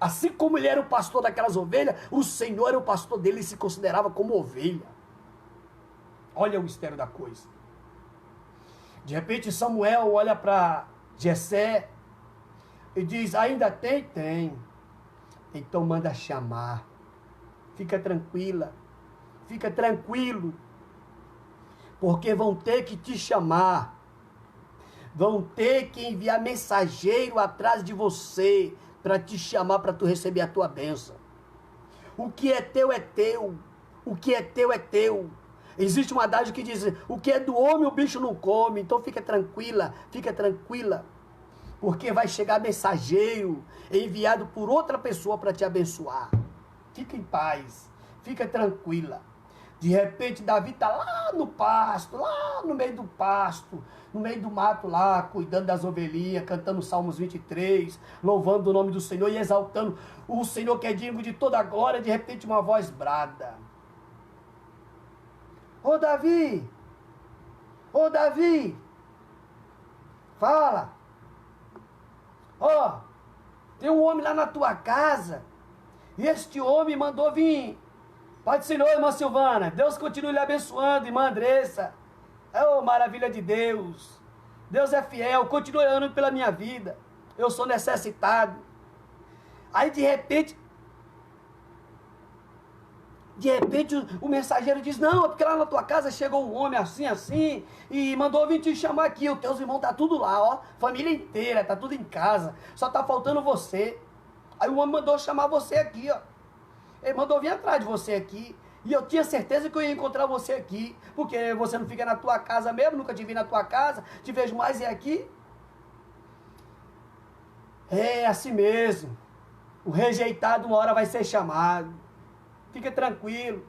Assim como ele era o pastor daquelas ovelhas, o Senhor era o pastor dele e se considerava como ovelha. Olha o mistério da coisa. De repente Samuel olha para Jessé e diz: ainda tem? Tem. Então manda chamar. Fica tranquila. Fica tranquilo. Porque vão ter que te chamar. Vão ter que enviar mensageiro atrás de você para te chamar, para tu receber a tua bênção. O que é teu é teu. O que é teu é teu. Existe um adágio que diz: o que é do homem o bicho não come. Então fica tranquila, porque vai chegar mensageiro enviado por outra pessoa para te abençoar. Fica em paz, fica tranquila. De repente Davi está lá no pasto, lá no meio do pasto, no meio do mato lá, cuidando das ovelhinhas, cantando Salmos 23, louvando o nome do Senhor e exaltando o Senhor que é digno de toda a glória. De repente uma voz brada: Ô Davi, fala, ó, tem um homem lá na tua casa, e este homem mandou vir. Pai do Senhor, irmã Silvana, Deus continue lhe abençoando, irmã Andressa. Oh, maravilha de Deus. Deus é fiel, continue orando pela minha vida. Eu sou necessitado. Aí de repente o mensageiro diz: não, é porque lá na tua casa chegou um homem assim, e mandou vir te chamar aqui. Os teus irmãos tá tudo lá, ó, família inteira, tá tudo em casa, só tá faltando você. Aí o homem mandou chamar você aqui, ó. Ele mandou vir atrás de você aqui. E eu tinha certeza que eu ia encontrar você aqui, porque você não fica na tua casa mesmo, nunca te vi na tua casa, te vejo mais aqui. É assim mesmo. O rejeitado uma hora vai ser chamado. Fica tranquilo.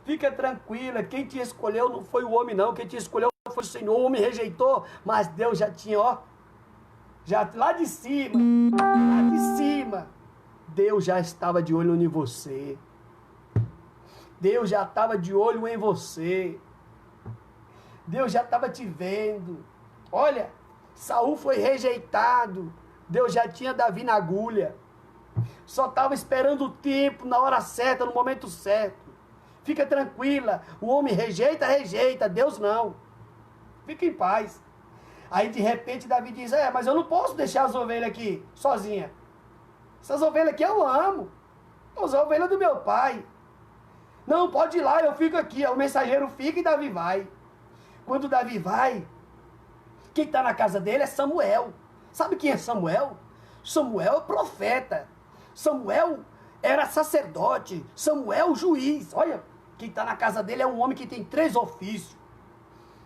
Fica tranquila. Quem te escolheu não foi o homem não. Quem te escolheu foi o Senhor. O homem rejeitou, mas Deus já tinha, ó. Já lá de cima. Lá de cima. Deus já estava de olho em você. Deus já estava de olho em você. Deus já estava te vendo. Olha, Saul foi rejeitado. Deus já tinha Davi na agulha. Só estava esperando o tempo, na hora certa, no momento certo. Fica tranquila. O homem rejeita, rejeita. Deus não. Fica em paz. Aí de repente Davi diz, mas eu não posso deixar as ovelhas aqui sozinha. Essas ovelhas aqui eu amo. As ovelhas do meu pai. Não, pode ir lá, eu fico aqui. O mensageiro fica e Davi vai. Quando Davi vai, quem está na casa dele é Samuel. Sabe quem é Samuel? Samuel é profeta. Samuel era sacerdote. Samuel juiz. Olha, quem está na casa dele é um homem que tem 3 ofícios.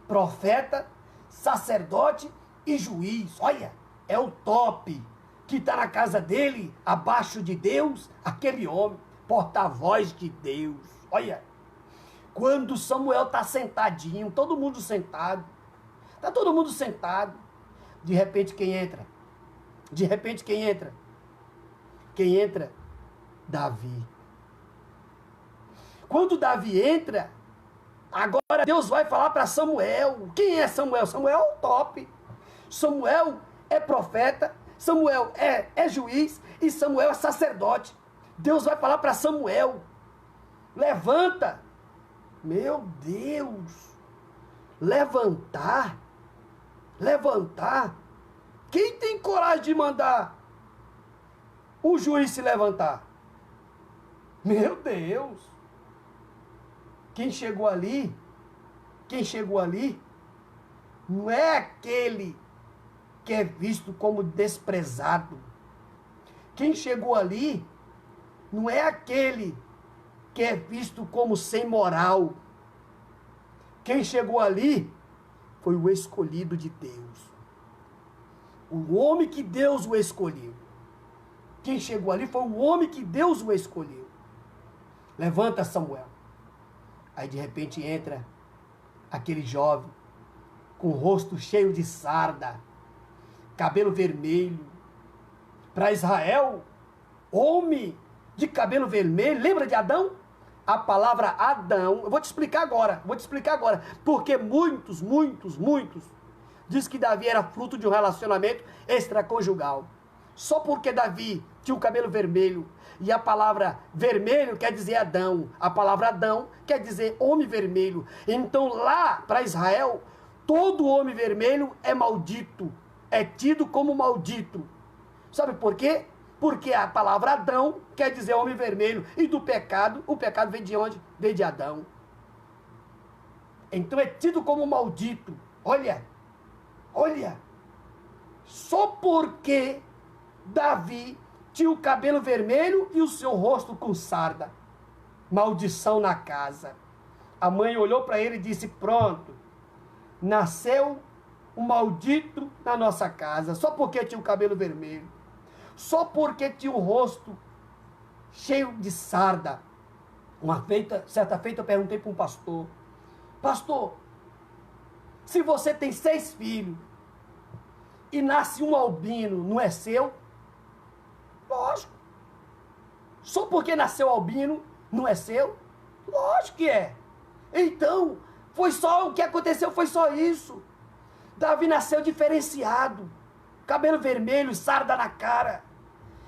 Profeta, sacerdote e juiz. Olha, é o top. Que está na casa dele, abaixo de Deus, aquele homem, porta-voz de Deus. Olha, quando Samuel está sentadinho, todo mundo sentado, está todo mundo sentado, de repente quem entra? De repente quem entra? Quem entra? Davi. Quando Davi entra, agora Deus vai falar para Samuel. Quem é Samuel? Samuel é o top. Samuel é profeta, Samuel é juiz e Samuel é sacerdote. Deus vai falar para Samuel, levanta. Meu Deus, levantar. Quem tem coragem de mandar o juiz se levantar? Meu Deus. Quem chegou ali não é aquele que é visto como desprezado. Quem chegou ali não é aquele que é visto como sem moral. Quem chegou ali foi o escolhido de Deus. O homem que Deus o escolheu. Quem chegou ali foi o homem que Deus o escolheu. Levanta, Samuel. Aí de repente entra aquele jovem com o rosto cheio de sarda, cabelo vermelho. Para Israel, homem de cabelo vermelho, lembra de Adão? A palavra Adão, eu vou te explicar agora, porque muitos diz que Davi era fruto de um relacionamento extraconjugal. Só porque Davi tinha o cabelo vermelho, e a palavra vermelho quer dizer Adão, a palavra Adão quer dizer homem vermelho. Então lá para Israel, todo homem vermelho é maldito, é tido como maldito. Sabe por quê? Porque a palavra Adão quer dizer homem vermelho. E do pecado, o pecado vem de onde? Vem de Adão. Então é tido como maldito. Olha. Só porque Davi tinha o cabelo vermelho e o seu rosto com sarda. Maldição na casa. A mãe olhou para ele e disse, pronto. Nasceu um maldito na nossa casa. Só porque tinha o cabelo vermelho. Só porque tinha o rosto cheio de sarda. Certa feita eu perguntei para um pastor, pastor, se você tem 6 filhos e nasce um albino, não é seu? Lógico. Só porque nasceu albino, não é seu? Lógico que é. Então, o que aconteceu foi só isso. Davi nasceu diferenciado. Cabelo vermelho, sarda na cara.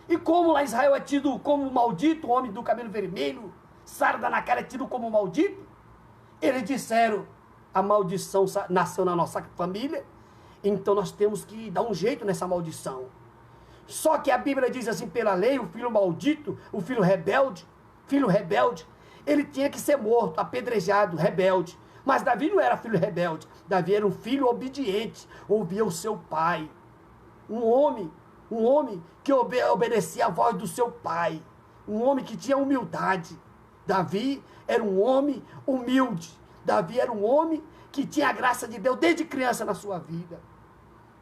E como lá em Israel é tido como maldito, o homem do cabelo vermelho, sarda na cara é tido como maldito, eles disseram, a maldição nasceu na nossa família, então nós temos que dar um jeito nessa maldição. Só que a Bíblia diz assim, pela lei, o filho maldito, o filho rebelde, ele tinha que ser morto, apedrejado, rebelde. Mas Davi não era filho rebelde, Davi era um filho obediente, ouvia o seu pai. Um homem que obedecia a voz do seu pai. Um homem que tinha humildade. Davi era um homem humilde. Davi era um homem que tinha a graça de Deus desde criança na sua vida.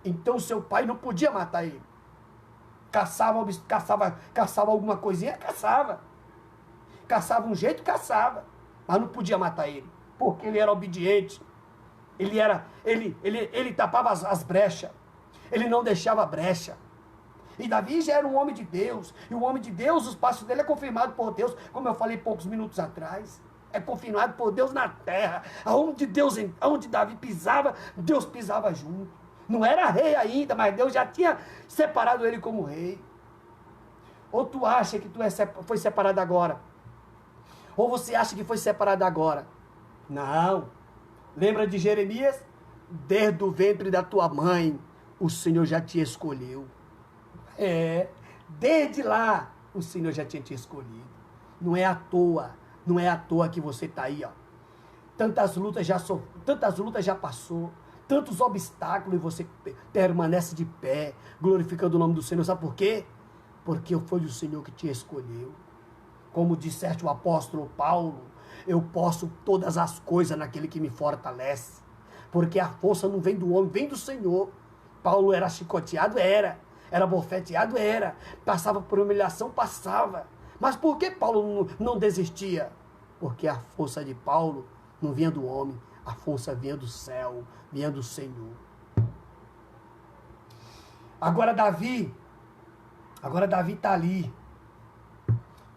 Então seu pai não podia matar ele. Caçava alguma coisinha, caçava. Caçava um jeito, caçava. Mas não podia matar ele, porque ele era obediente. Ele tapava as brechas. Ele não deixava brecha. E Davi já era um homem de Deus. E o homem de Deus, os passos dele é confirmado por Deus, como eu falei poucos minutos atrás. É confirmado por Deus na terra. Aonde Davi pisava, Deus pisava junto. Não era rei ainda, mas Deus já tinha separado ele como rei. Ou tu acha que foi separado agora? Ou você acha que foi separado agora? Não. Lembra de Jeremias? Desde o ventre da tua mãe, o Senhor já te escolheu. Desde lá, o Senhor já tinha te escolhido. Não é à toa que você está aí, ó. Tantas lutas já passou, tantos obstáculos, e você permanece de pé, glorificando o nome do Senhor. Sabe por quê? Porque foi o Senhor que te escolheu. Como disseste o apóstolo Paulo, eu posso todas as coisas naquele que me fortalece. Porque a força não vem do homem, vem do Senhor. Paulo era chicoteado? Era bofeteado? Era. Passava por humilhação? Passava. Mas por que Paulo não desistia? Porque a força de Paulo não vinha do homem, a força vinha do céu, vinha do Senhor. Agora Davi está ali,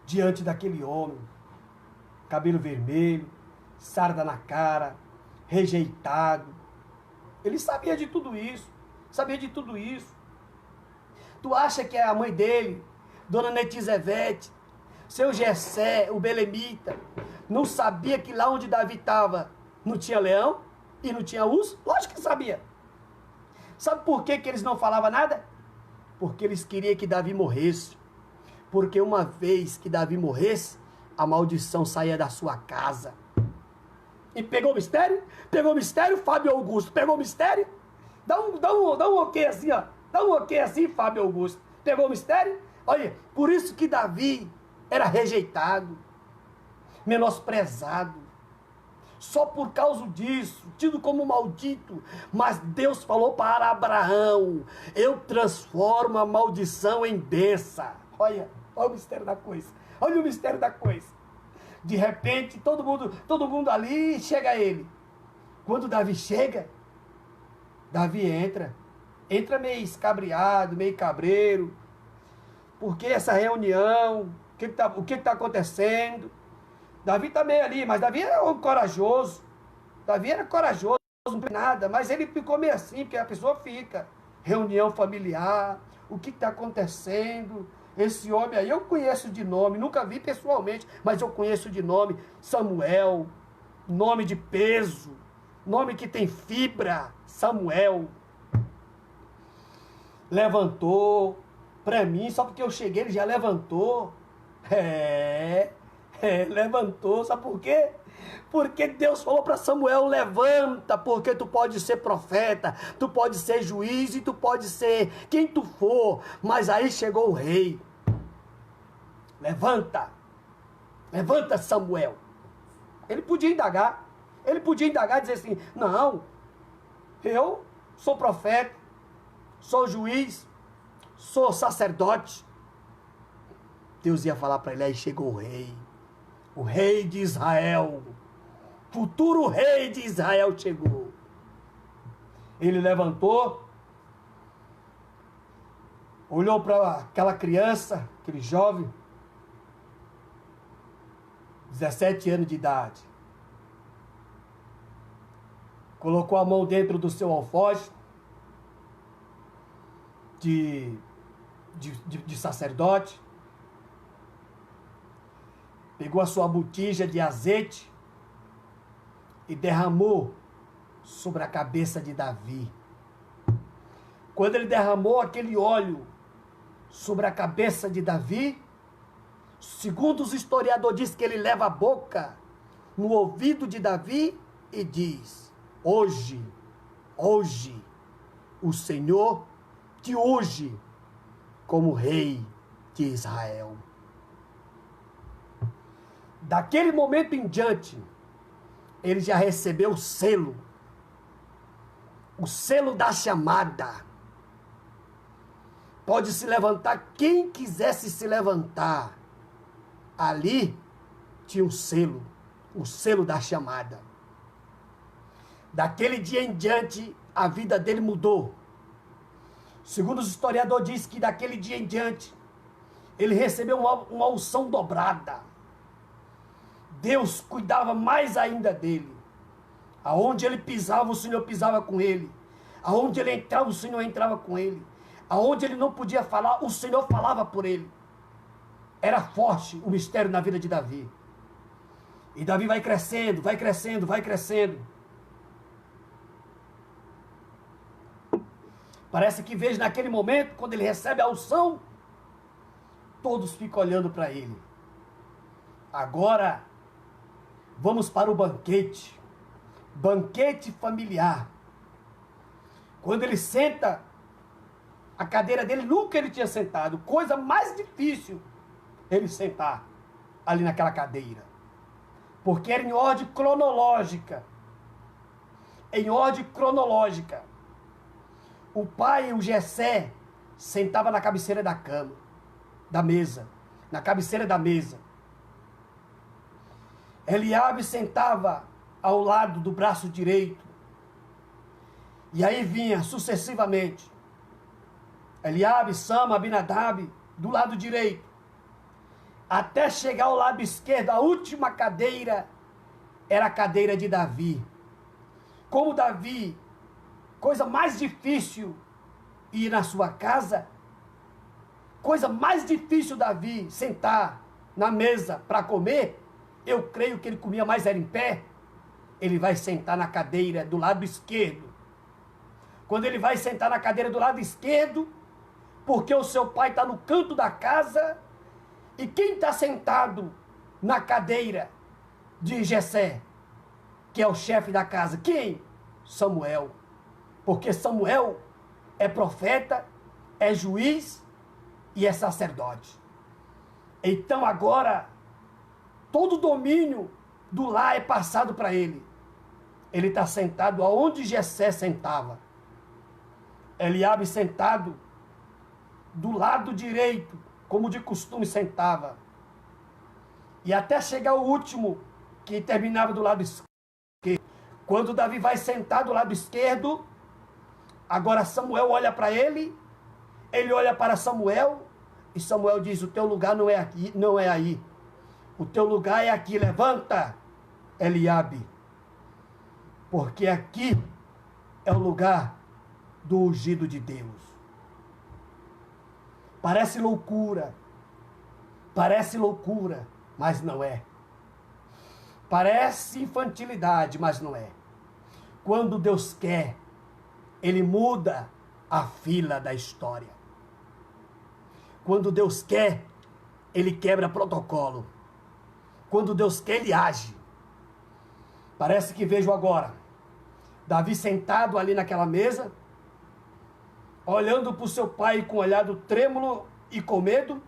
diante daquele homem, cabelo vermelho, sarda na cara, rejeitado. Ele sabia de tudo isso. Tu acha que a mãe dele, Dona Netizevete, seu Jessé, o belemita, não sabia que lá onde Davi estava não tinha leão e não tinha urso? Lógico que sabia. Sabe por que eles não falavam nada? Porque eles queriam que Davi morresse. Porque uma vez que Davi morresse, a maldição saía da sua casa. E pegou o mistério? Pegou o mistério, Fábio Augusto? Pegou o mistério? Dá um ok assim, ó. Dá um ok assim, Fábio Augusto. Pegou o mistério? Olha, por isso que Davi era rejeitado, menosprezado. Só por causa disso, tido como maldito. Mas Deus falou para Abraão: eu transformo a maldição em bênção. Olha o mistério da coisa. Olha o mistério da coisa. De repente, todo mundo ali, chega ele. Quando Davi chega, Davi entra meio escabriado, meio cabreiro. Por que essa reunião? O que está acontecendo? Davi está meio ali, mas Davi era um corajoso. Davi era corajoso, não tem nada, mas ele ficou meio assim, porque a pessoa fica. Reunião familiar, o que está acontecendo? Esse homem aí eu conheço de nome, nunca vi pessoalmente, mas eu conheço de nome. Samuel, nome de peso, nome que tem fibra. Samuel levantou, para mim, só porque eu cheguei ele já levantou. Levantou, sabe por quê? Porque Deus falou para Samuel: levanta, porque tu pode ser profeta, tu pode ser juiz e tu pode ser quem tu for. Mas aí chegou o rei. Levanta Samuel. Ele podia indagar e dizer assim: não, eu sou profeta, sou juiz, sou sacerdote. Deus ia falar para ele. Aí chegou o rei de Israel, futuro rei de Israel chegou. Ele levantou, olhou para aquela criança, aquele jovem, 17 anos de idade, colocou a mão dentro do seu alforje de sacerdote, pegou a sua botija de azeite e derramou sobre a cabeça de Davi. Quando ele derramou aquele óleo sobre a cabeça de Davi, segundo os historiadores, diz que ele leva a boca no ouvido de Davi e diz: hoje, o Senhor te unge como rei de Israel. Daquele momento em diante, ele já recebeu o selo da chamada. Pode se levantar quem quisesse se levantar. Ali tinha o selo da chamada. Daquele dia em diante, a vida dele mudou. Segundo os historiadores, diz que daquele dia em diante, ele recebeu uma unção dobrada. Deus cuidava mais ainda dele. Aonde ele pisava, o Senhor pisava com ele. Aonde ele entrava, o Senhor entrava com ele. Aonde ele não podia falar, o Senhor falava por ele. Era forte o mistério na vida de Davi. E Davi vai crescendo, vai crescendo, vai crescendo. Parece que vejo naquele momento, quando ele recebe a unção, todos ficam olhando para ele. Agora, vamos para o banquete. Banquete familiar. Quando ele senta, a cadeira dele nunca ele tinha sentado. Coisa mais difícil ele sentar ali naquela cadeira. Porque era em ordem cronológica. Em ordem cronológica. O pai, o Jessé, sentava na cabeceira da cama, da mesa. Na cabeceira da mesa. Eliabe sentava ao lado do braço direito. E aí vinha sucessivamente Eliabe, Sama, Abinadab, do lado direito. Até chegar ao lado esquerdo, a última cadeira era a cadeira de Davi. Como Davi, coisa mais difícil ir na sua casa, coisa mais difícil Davi sentar na mesa para comer, eu creio que ele comia mais era em pé. Ele vai sentar na cadeira do lado esquerdo. Quando ele vai sentar na cadeira do lado esquerdo, porque o seu pai está no canto da casa, e quem está sentado na cadeira de Jessé, que é o chefe da casa? Quem? Samuel. Porque Samuel é profeta, é juiz e é sacerdote. Então agora, todo o domínio do lar é passado para ele. Ele está sentado aonde Jessé sentava. Eliabe sentado do lado direito, como de costume sentava. E até chegar o último, que terminava do lado esquerdo. Quando Davi vai sentar do lado esquerdo, agora Samuel olha para ele, ele olha para Samuel, e Samuel diz: o teu lugar não é aqui, não é aí. O teu lugar é aqui, levanta, Eliabe. Porque aqui é o lugar do ungido de Deus. Parece loucura, mas não é. Parece infantilidade, mas não é. Quando Deus quer, Ele muda a fila da história. Quando Deus quer, Ele quebra protocolo. Quando Deus quer, Ele age. Parece que vejo agora Davi sentado ali naquela mesa, olhando para o seu pai com um olhar trêmulo e com medo,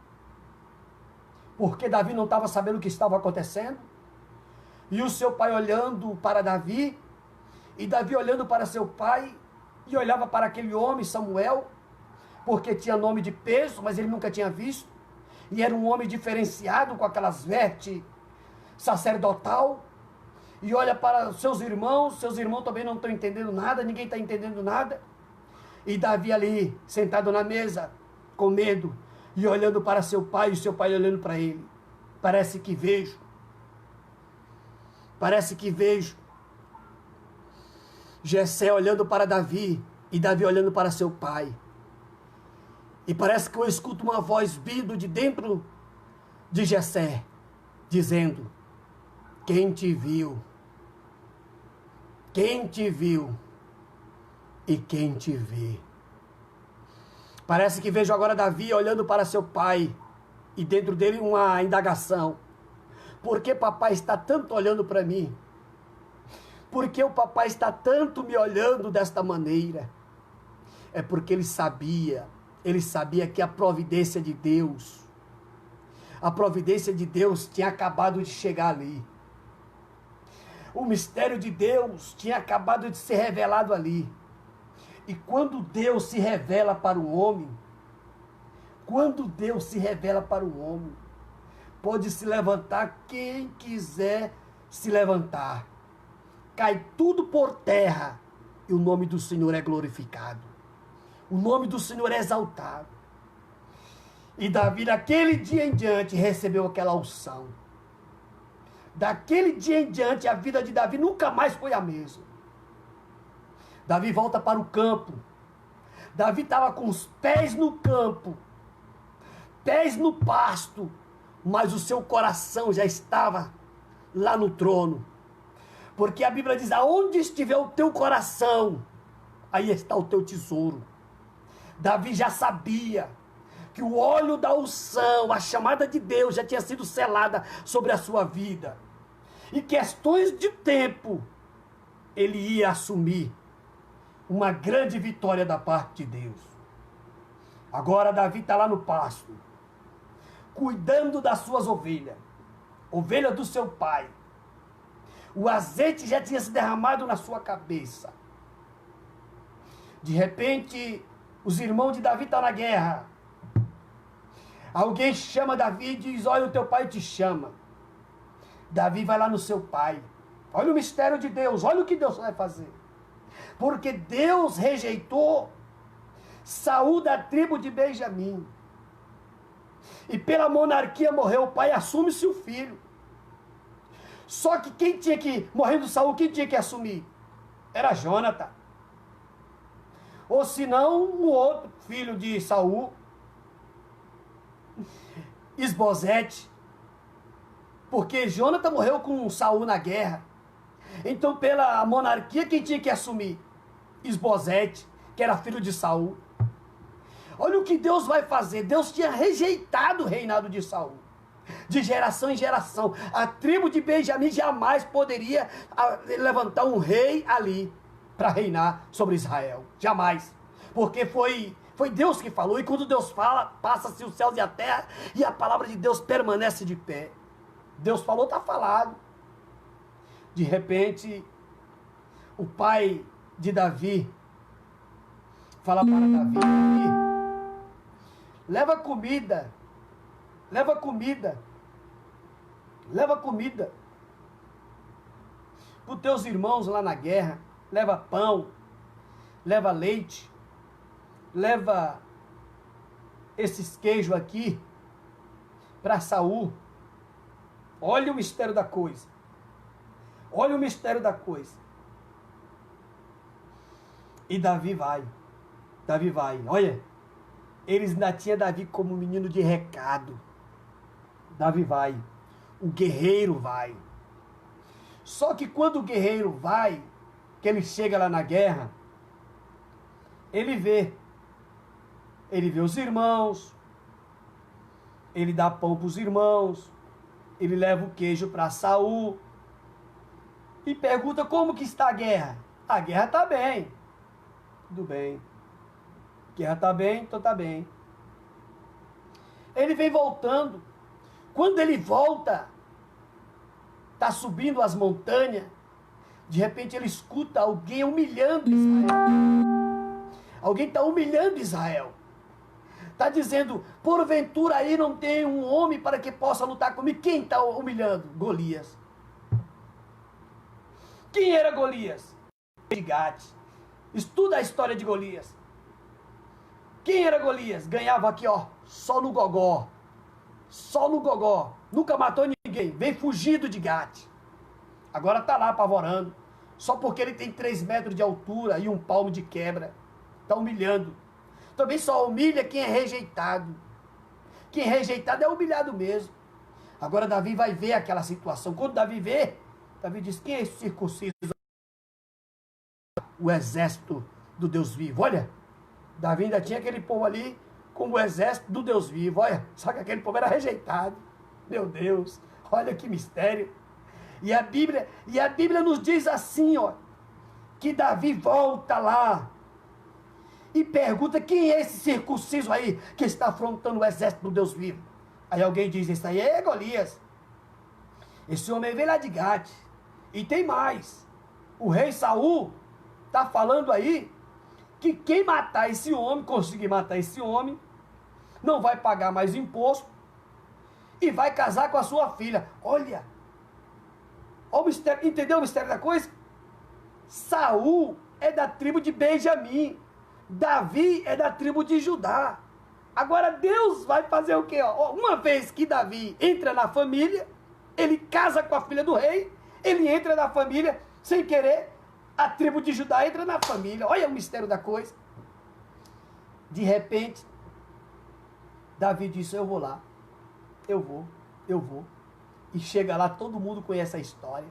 porque Davi não estava sabendo o que estava acontecendo, e o seu pai olhando para Davi, e Davi olhando para seu pai, e olhava para aquele homem, Samuel, porque tinha nome de peso, mas ele nunca tinha visto, e era um homem diferenciado, com aquelas vestes sacerdotal, e olha para seus irmãos também não estão entendendo nada, ninguém está entendendo nada, e Davi ali, sentado na mesa, com medo, e olhando para seu pai, e seu pai olhando para ele. Parece que vejo Jessé olhando para Davi, e Davi olhando para seu pai. E parece que eu escuto uma voz vindo de dentro de Jessé, dizendo: quem te viu e quem te vê. Parece que vejo agora Davi olhando para seu pai, e dentro dele uma indagação: por que papai está tanto olhando para mim? Por que o papai está tanto me olhando desta maneira? É porque ele sabia que a providência de Deus, A providência de Deus tinha acabado de chegar ali. O mistério de Deus tinha acabado de ser revelado ali. E quando Deus se revela para o homem, pode se levantar quem quiser se levantar. Cai tudo por terra e o nome do Senhor é glorificado. O nome do Senhor é exaltado. E Davi, daquele dia em diante, recebeu aquela unção. Daquele dia em diante, a vida de Davi nunca mais foi a mesma. Davi volta para o campo. Davi estava com os pés no campo, pés no pasto, mas o seu coração já estava lá no trono. Porque a Bíblia diz, aonde estiver o teu coração, aí está o teu tesouro. Davi já sabia que o óleo da unção, a chamada de Deus já tinha sido selada sobre a sua vida. E questões de tempo, ele ia assumir uma grande vitória da parte de Deus. Agora Davi está lá no pasto, cuidando das suas ovelhas, ovelha do seu pai. O azeite já tinha se derramado na sua cabeça. De repente, os irmãos de Davi estão na guerra. Alguém chama Davi e diz, olha, o teu pai te chama. Davi vai lá no seu pai. Olha o mistério de Deus, olha o que Deus vai fazer. Porque Deus rejeitou Saul da tribo de Benjamim. E pela monarquia morreu o pai, assume-se o filho. Só que quem tinha que, morrendo Saul, quem tinha que assumir? Era Jônatas. Ou senão, o outro filho de Saul, Isbosete. Porque Jônatas morreu com Saul na guerra. Então, pela monarquia, quem tinha que assumir? Isbosete, que era filho de Saul. Olha o que Deus vai fazer. Deus tinha rejeitado o reinado de Saul. De geração em geração. A tribo de Benjamim jamais poderia levantar um rei ali para reinar sobre Israel. Jamais. Porque foi Deus que falou. E quando Deus fala, passa-se os céus e a terra. E a palavra de Deus permanece de pé. Deus falou, está falado. De repente, o pai de Davi fala para Davi, leva comida para os teus irmãos lá na guerra, leva pão, leva leite, leva esses queijos aqui para Saul. Olha o mistério da coisa. Olha o mistério da coisa. E Davi vai. Olha, eles ainda tinham Davi como menino de recado. Davi vai. O guerreiro vai. Só que quando o guerreiro vai, que ele chega lá na guerra, ele vê os irmãos, ele dá pão para os irmãos, ele leva o queijo para Saul e pergunta como que está a guerra. A guerra está bem. Tudo bem. A guerra está bem, então está bem. Ele vem voltando. Quando ele volta, está subindo as montanhas, de repente ele escuta alguém humilhando Israel. Alguém está humilhando Israel. Está dizendo, porventura aí não tem um homem para que possa lutar comigo. Quem está humilhando? Golias. Quem era Golias? De Gate. Estuda a história de Golias. Quem era Golias? Ganhava aqui, ó, só no gogó. Só no gogó. Nunca matou ninguém. Vem fugido de Gate. Agora está lá apavorando. Só porque ele tem 3 metros de altura e 1 palmo de quebra. Está humilhando. Também só humilha quem é rejeitado. Quem é rejeitado é humilhado mesmo. Agora Davi vai ver aquela situação. Quando Davi vê, Davi diz, quem é esse circunciso? O exército do Deus vivo. Olha, Davi ainda tinha aquele povo ali com o exército do Deus vivo. Olha, só que aquele povo era rejeitado. Meu Deus, olha que mistério. E a Bíblia nos diz assim, ó, que Davi volta lá e pergunta, quem é esse circunciso aí que está afrontando o exército do Deus vivo? Aí alguém diz, esse aí é Golias. Esse homem veio lá de Gate. E tem mais. O rei Saul está falando aí que quem matar esse homem, conseguir matar esse homem, não vai pagar mais imposto e vai casar com a sua filha. Olha o mistério, entendeu o mistério da coisa? Saul é da tribo de Benjamim, Davi é da tribo de Judá. Agora Deus vai fazer o quê? Uma vez que Davi entra na família, ele casa com a filha do rei, ele entra na família, sem querer, a tribo de Judá entra na família. Olha o mistério da coisa. De repente, Davi disse, eu vou lá, eu vou. E chega lá, todo mundo conhece a história.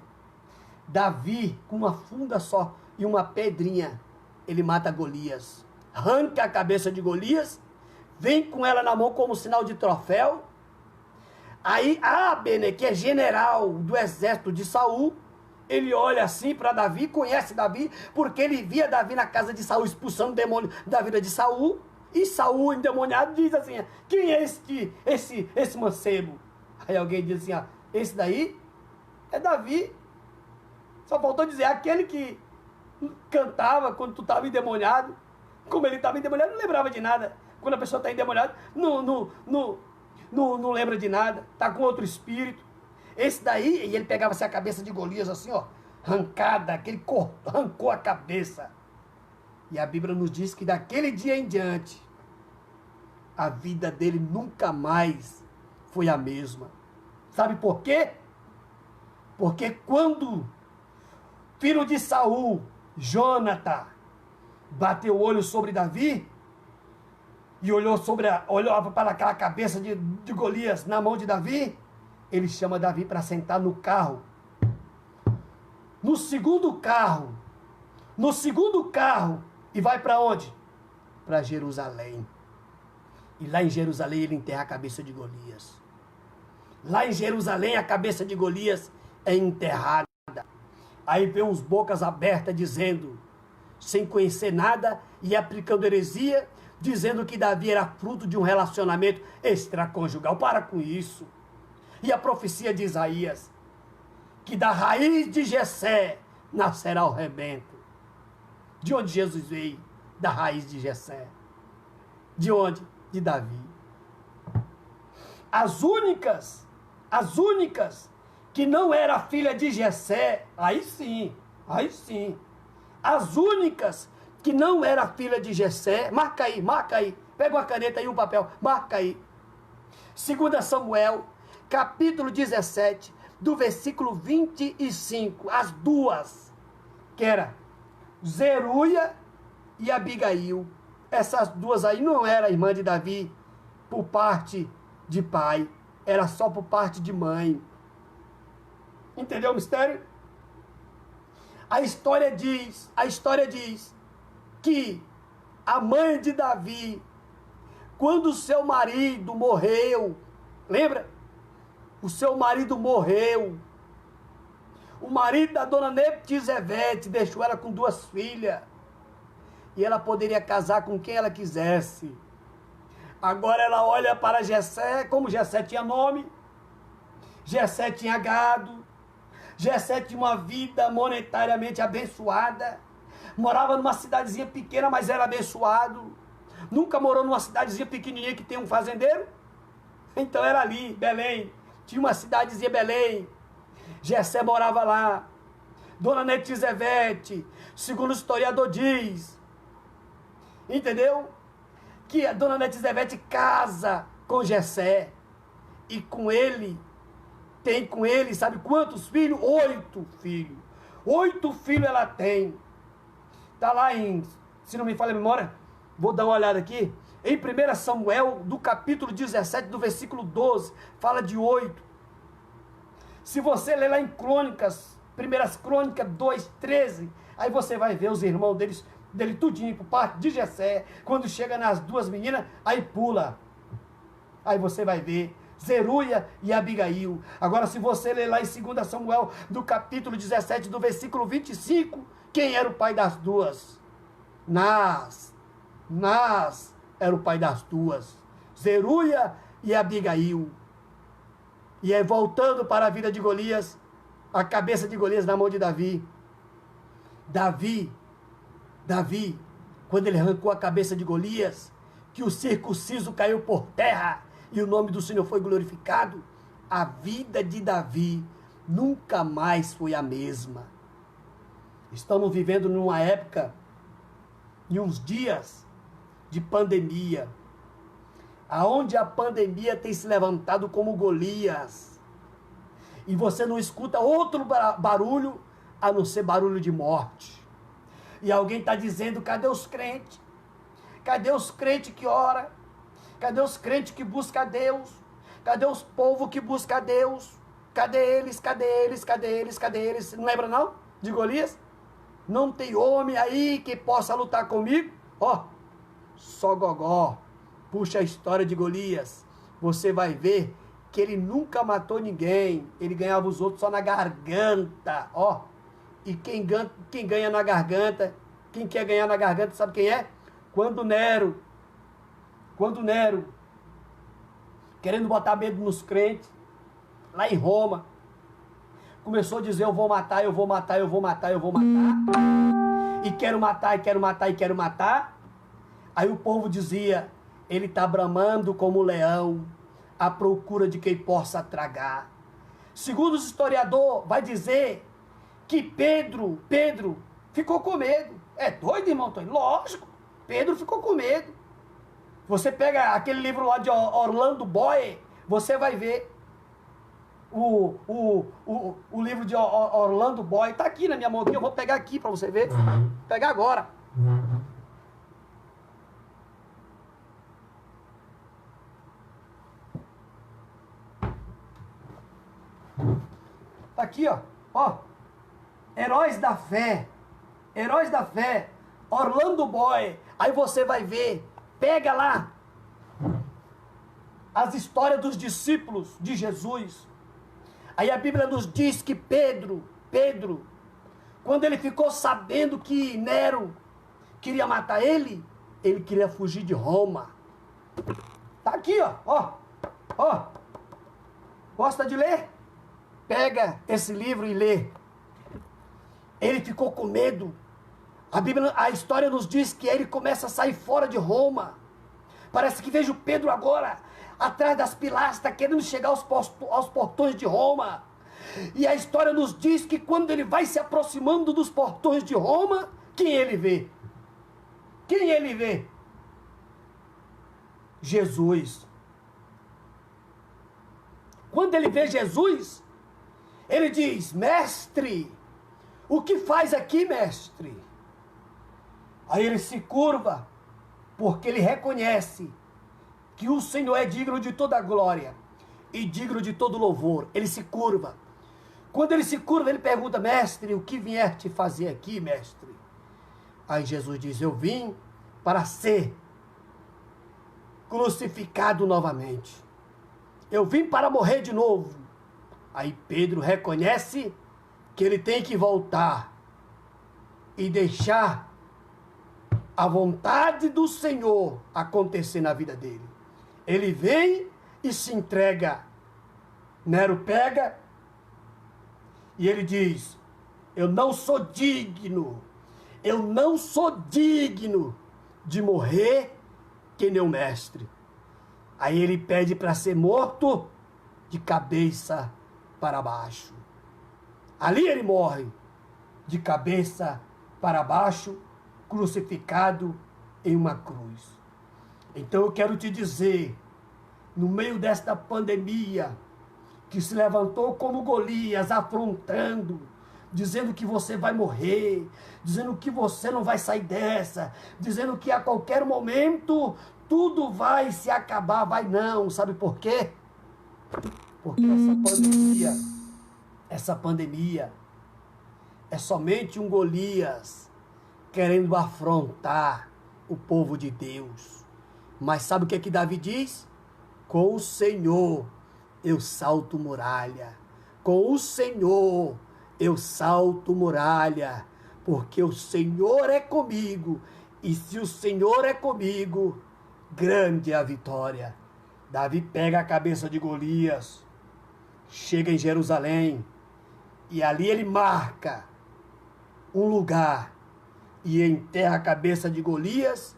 Davi, com uma funda só e uma pedrinha, ele mata Golias. Arranca a cabeça de Golias, vem com ela na mão como sinal de troféu. Aí Abner, que é general do exército de Saul, ele olha assim para Davi, conhece Davi, porque ele via Davi na casa de Saul expulsando o demônio da vida de Saul. E Saul, endemoniado, diz assim, quem é esse mancebo? Aí alguém diz assim, esse daí é Davi. Só faltou dizer, aquele que cantava quando tu estava endemoniado. Como ele estava endemoniado, não lembrava de nada. Quando a pessoa está endemoniada, não lembra de nada. Está com outro espírito. Esse daí, e ele pegava assim a cabeça de Golias assim, arrancada, aquele arrancou a cabeça. E a Bíblia nos diz que daquele dia em diante, a vida dele nunca mais foi a mesma. Sabe por quê? Porque quando filho de Saul, Jonathan, bateu o olho sobre Davi e olhava para aquela cabeça de Golias na mão de Davi, ele chama Davi para sentar no carro. No segundo carro, e vai para onde? Para Jerusalém. E lá em Jerusalém ele enterra a cabeça de Golias. Lá em Jerusalém a cabeça de Golias é enterrada. Aí vem uns bocas abertas dizendo, sem conhecer nada e aplicando heresia, dizendo que Davi era fruto de um relacionamento extraconjugal. Para com isso. E a profecia de Isaías, que da raiz de Jessé nascerá o rebento. De onde Jesus veio? Da raiz de Jessé. De onde? De Davi. As únicas que não era filha de Jessé, aí sim. As únicas que não era filha de Jessé, marca aí. Pega uma caneta e um papel, marca aí. 2 Samuel, capítulo 17, do versículo 25, as duas, que era Zeruia e Abigail. Essas duas aí não era irmã de Davi por parte de pai, era só por parte de mãe. Entendeu o mistério? A história diz que a mãe de Davi, quando o seu marido morreu, lembra? O seu marido morreu. O marido da dona Neptizevete deixou ela com 2 filhas. E ela poderia casar com quem ela quisesse. Agora ela olha para Jessé, como Jessé tinha nome, Jessé tinha gado, Jessé tinha uma vida monetariamente abençoada, morava numa cidadezinha pequena, mas era abençoado. Nunca morou numa cidadezinha pequenininha que tem um fazendeiro? Então era ali, Belém. Tinha uma cidadezinha Belém. Jessé morava lá. Dona Neptizevete, segundo o historiador diz, entendeu? Que a dona Neptizevete casa com Jessé. E com ele, tem com ele, sabe quantos filhos? 8 filhos. 8 filhos ela tem. Está lá em, se não me falha a memória, vou dar uma olhada aqui. Em 1 Samuel, do capítulo 17, do versículo 12, fala de 8. Se você ler lá em Crônicas, 1 Crônicas 2, 13, aí você vai ver os irmãos dele tudinho, por parte de Jessé. Quando chega nas 2 meninas, aí pula. Aí você vai ver Zeruia e Abigail. Agora, se você ler lá em 2 Samuel, do capítulo 17, do versículo 25, quem era o pai das duas? Nas era o pai das duas. Zeruia e Abigail. E é voltando para a vida de Golias, a cabeça de Golias na mão de Davi. Davi, quando ele arrancou a cabeça de Golias, que o circunciso caiu por terra e o nome do Senhor foi glorificado, a vida de Davi nunca mais foi a mesma. Estamos vivendo numa época, em uns dias de pandemia, aonde a pandemia tem se levantado como Golias, e você não escuta outro barulho a não ser barulho de morte. E alguém está dizendo: cadê os crentes? Cadê os crentes que ora? Cadê os crentes que buscam a Deus? Cadê os povos que buscam a Deus? Cadê eles? Cadê eles? Cadê eles? Cadê eles? Não lembra não? De Golias? Não tem homem aí que possa lutar comigo? Ó, só gogó. Puxa a história de Golias. Você vai ver que ele nunca matou ninguém. Ele ganhava os outros só na garganta. Ó, e quem ganha na garganta, quem quer ganhar na garganta, sabe quem é? Quando Nero, querendo botar medo nos crentes, lá em Roma, começou a dizer: eu vou matar, eu vou matar, eu vou matar, eu vou matar, e quero matar, e quero matar, e quero matar. Aí o povo dizia: ele está bramando como um leão, à procura de quem possa tragar. Segundo os historiadores, vai dizer que Pedro ficou com medo. É doido, irmão Antônio? Lógico, Pedro ficou com medo. Você pega aquele livro lá de Orlando Boy, você vai ver o livro de Orlando Boy, tá aqui na minha mão, aqui, eu vou pegar aqui para você ver. Vou pegar agora. Tá aqui, ó. Heróis da Fé, Orlando Boy. Aí você vai ver, pega lá as histórias dos discípulos de Jesus. Aí a Bíblia nos diz que Pedro, quando ele ficou sabendo que Nero queria matar ele queria fugir de Roma. Tá aqui, ó. Gosta de ler? Pega esse livro e lê. Ele ficou com medo. A história nos diz que ele começa a sair fora de Roma. Parece que vejo Pedro agora atrás das pilastras, querendo chegar aos portões de Roma. E a história nos diz que quando ele vai se aproximando dos portões de Roma, quem ele vê? Quem ele vê? Jesus. Quando ele vê Jesus, ele diz: mestre, o que faz aqui, mestre? Aí ele se curva, porque ele reconhece que o Senhor é digno de toda glória e digno de todo louvor. Ele se curva. Quando ele se curva, ele pergunta: mestre, o que vieste fazer aqui, mestre? Aí Jesus diz: eu vim para ser crucificado novamente. Eu vim para morrer de novo. Aí Pedro reconhece que ele tem que voltar e deixar a vontade do Senhor acontecer na vida dele. Ele vem e se entrega. Nero pega e ele diz: eu não sou digno de morrer que nem o mestre. Aí ele pede para ser morto de cabeça para baixo. Ali ele morre de cabeça para baixo, crucificado em uma cruz. Então eu quero te dizer, no meio desta pandemia, que se levantou como Golias, afrontando, dizendo que você vai morrer, dizendo que você não vai sair dessa, dizendo que a qualquer momento tudo vai se acabar, vai não. Sabe por quê? Porque essa pandemia é somente um Golias querendo afrontar o povo de Deus. Mas sabe o que é que Davi diz? Com o Senhor eu salto muralha. Com o Senhor eu salto muralha. Porque o Senhor é comigo. E se o Senhor é comigo, grande é a vitória. Davi pega a cabeça de Golias chega em Jerusalém e ali ele marca um lugar e enterra a cabeça de Golias,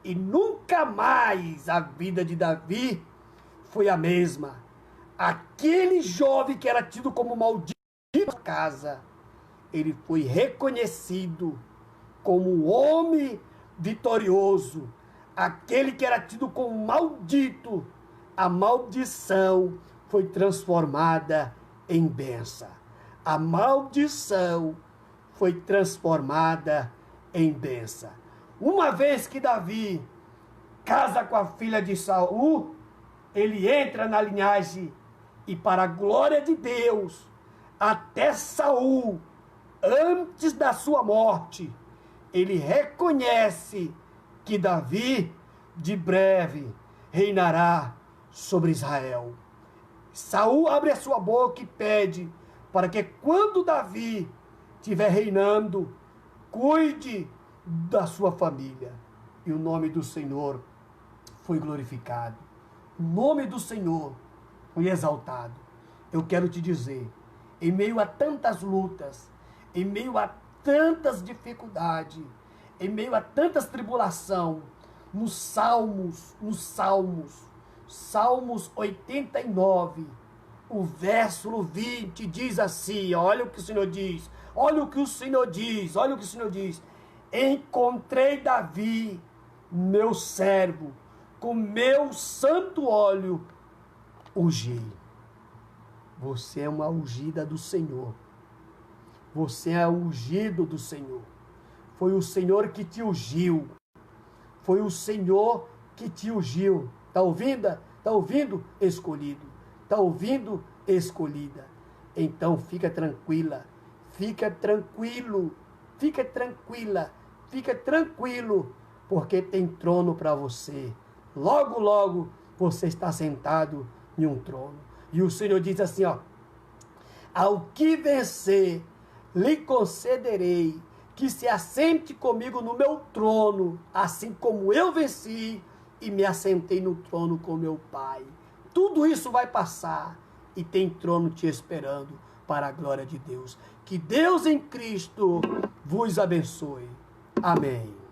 e nunca mais a vida de Davi foi a mesma. Aquele jovem que era tido como maldito na casa, ele foi reconhecido como um homem vitorioso. Aquele que era tido como maldito, a maldição foi transformada em bênção. A maldição foi transformada em bênção. Uma vez que Davi casa com a filha de Saul, ele entra na linhagem e, para a glória de Deus, até Saul, antes da sua morte, ele reconhece que Davi de breve reinará sobre Israel. Saul abre a sua boca e pede para que, quando Davi estiver reinando, cuide da sua família. E o nome do Senhor foi glorificado. O nome do Senhor foi exaltado. Eu quero te dizer, em meio a tantas lutas, em meio a tantas dificuldades, em meio a tantas tribulações, nos Salmos 89, o verso 20 diz assim, olha o que o Senhor diz, olha o que o Senhor diz, olha o que o Senhor diz. Encontrei Davi, meu servo, com meu santo óleo ungi. Você é uma ungida do Senhor. Você é ungido do Senhor. Foi o Senhor que te ungiu. Foi o Senhor que te ungiu. Está ouvindo? Está ouvindo, escolhido? Está ouvindo, escolhida? Então fica tranquila, fica tranquilo, fica tranquila, fica tranquilo, porque tem trono para você. Logo, logo, você está sentado em um trono. E o Senhor diz assim, ó, ao que vencer, lhe concederei que se assente comigo no meu trono, assim como eu venci e me assentei no trono com meu Pai. Tudo isso vai passar e tem trono te esperando para a glória de Deus. Que Deus em Cristo vos abençoe. Amém.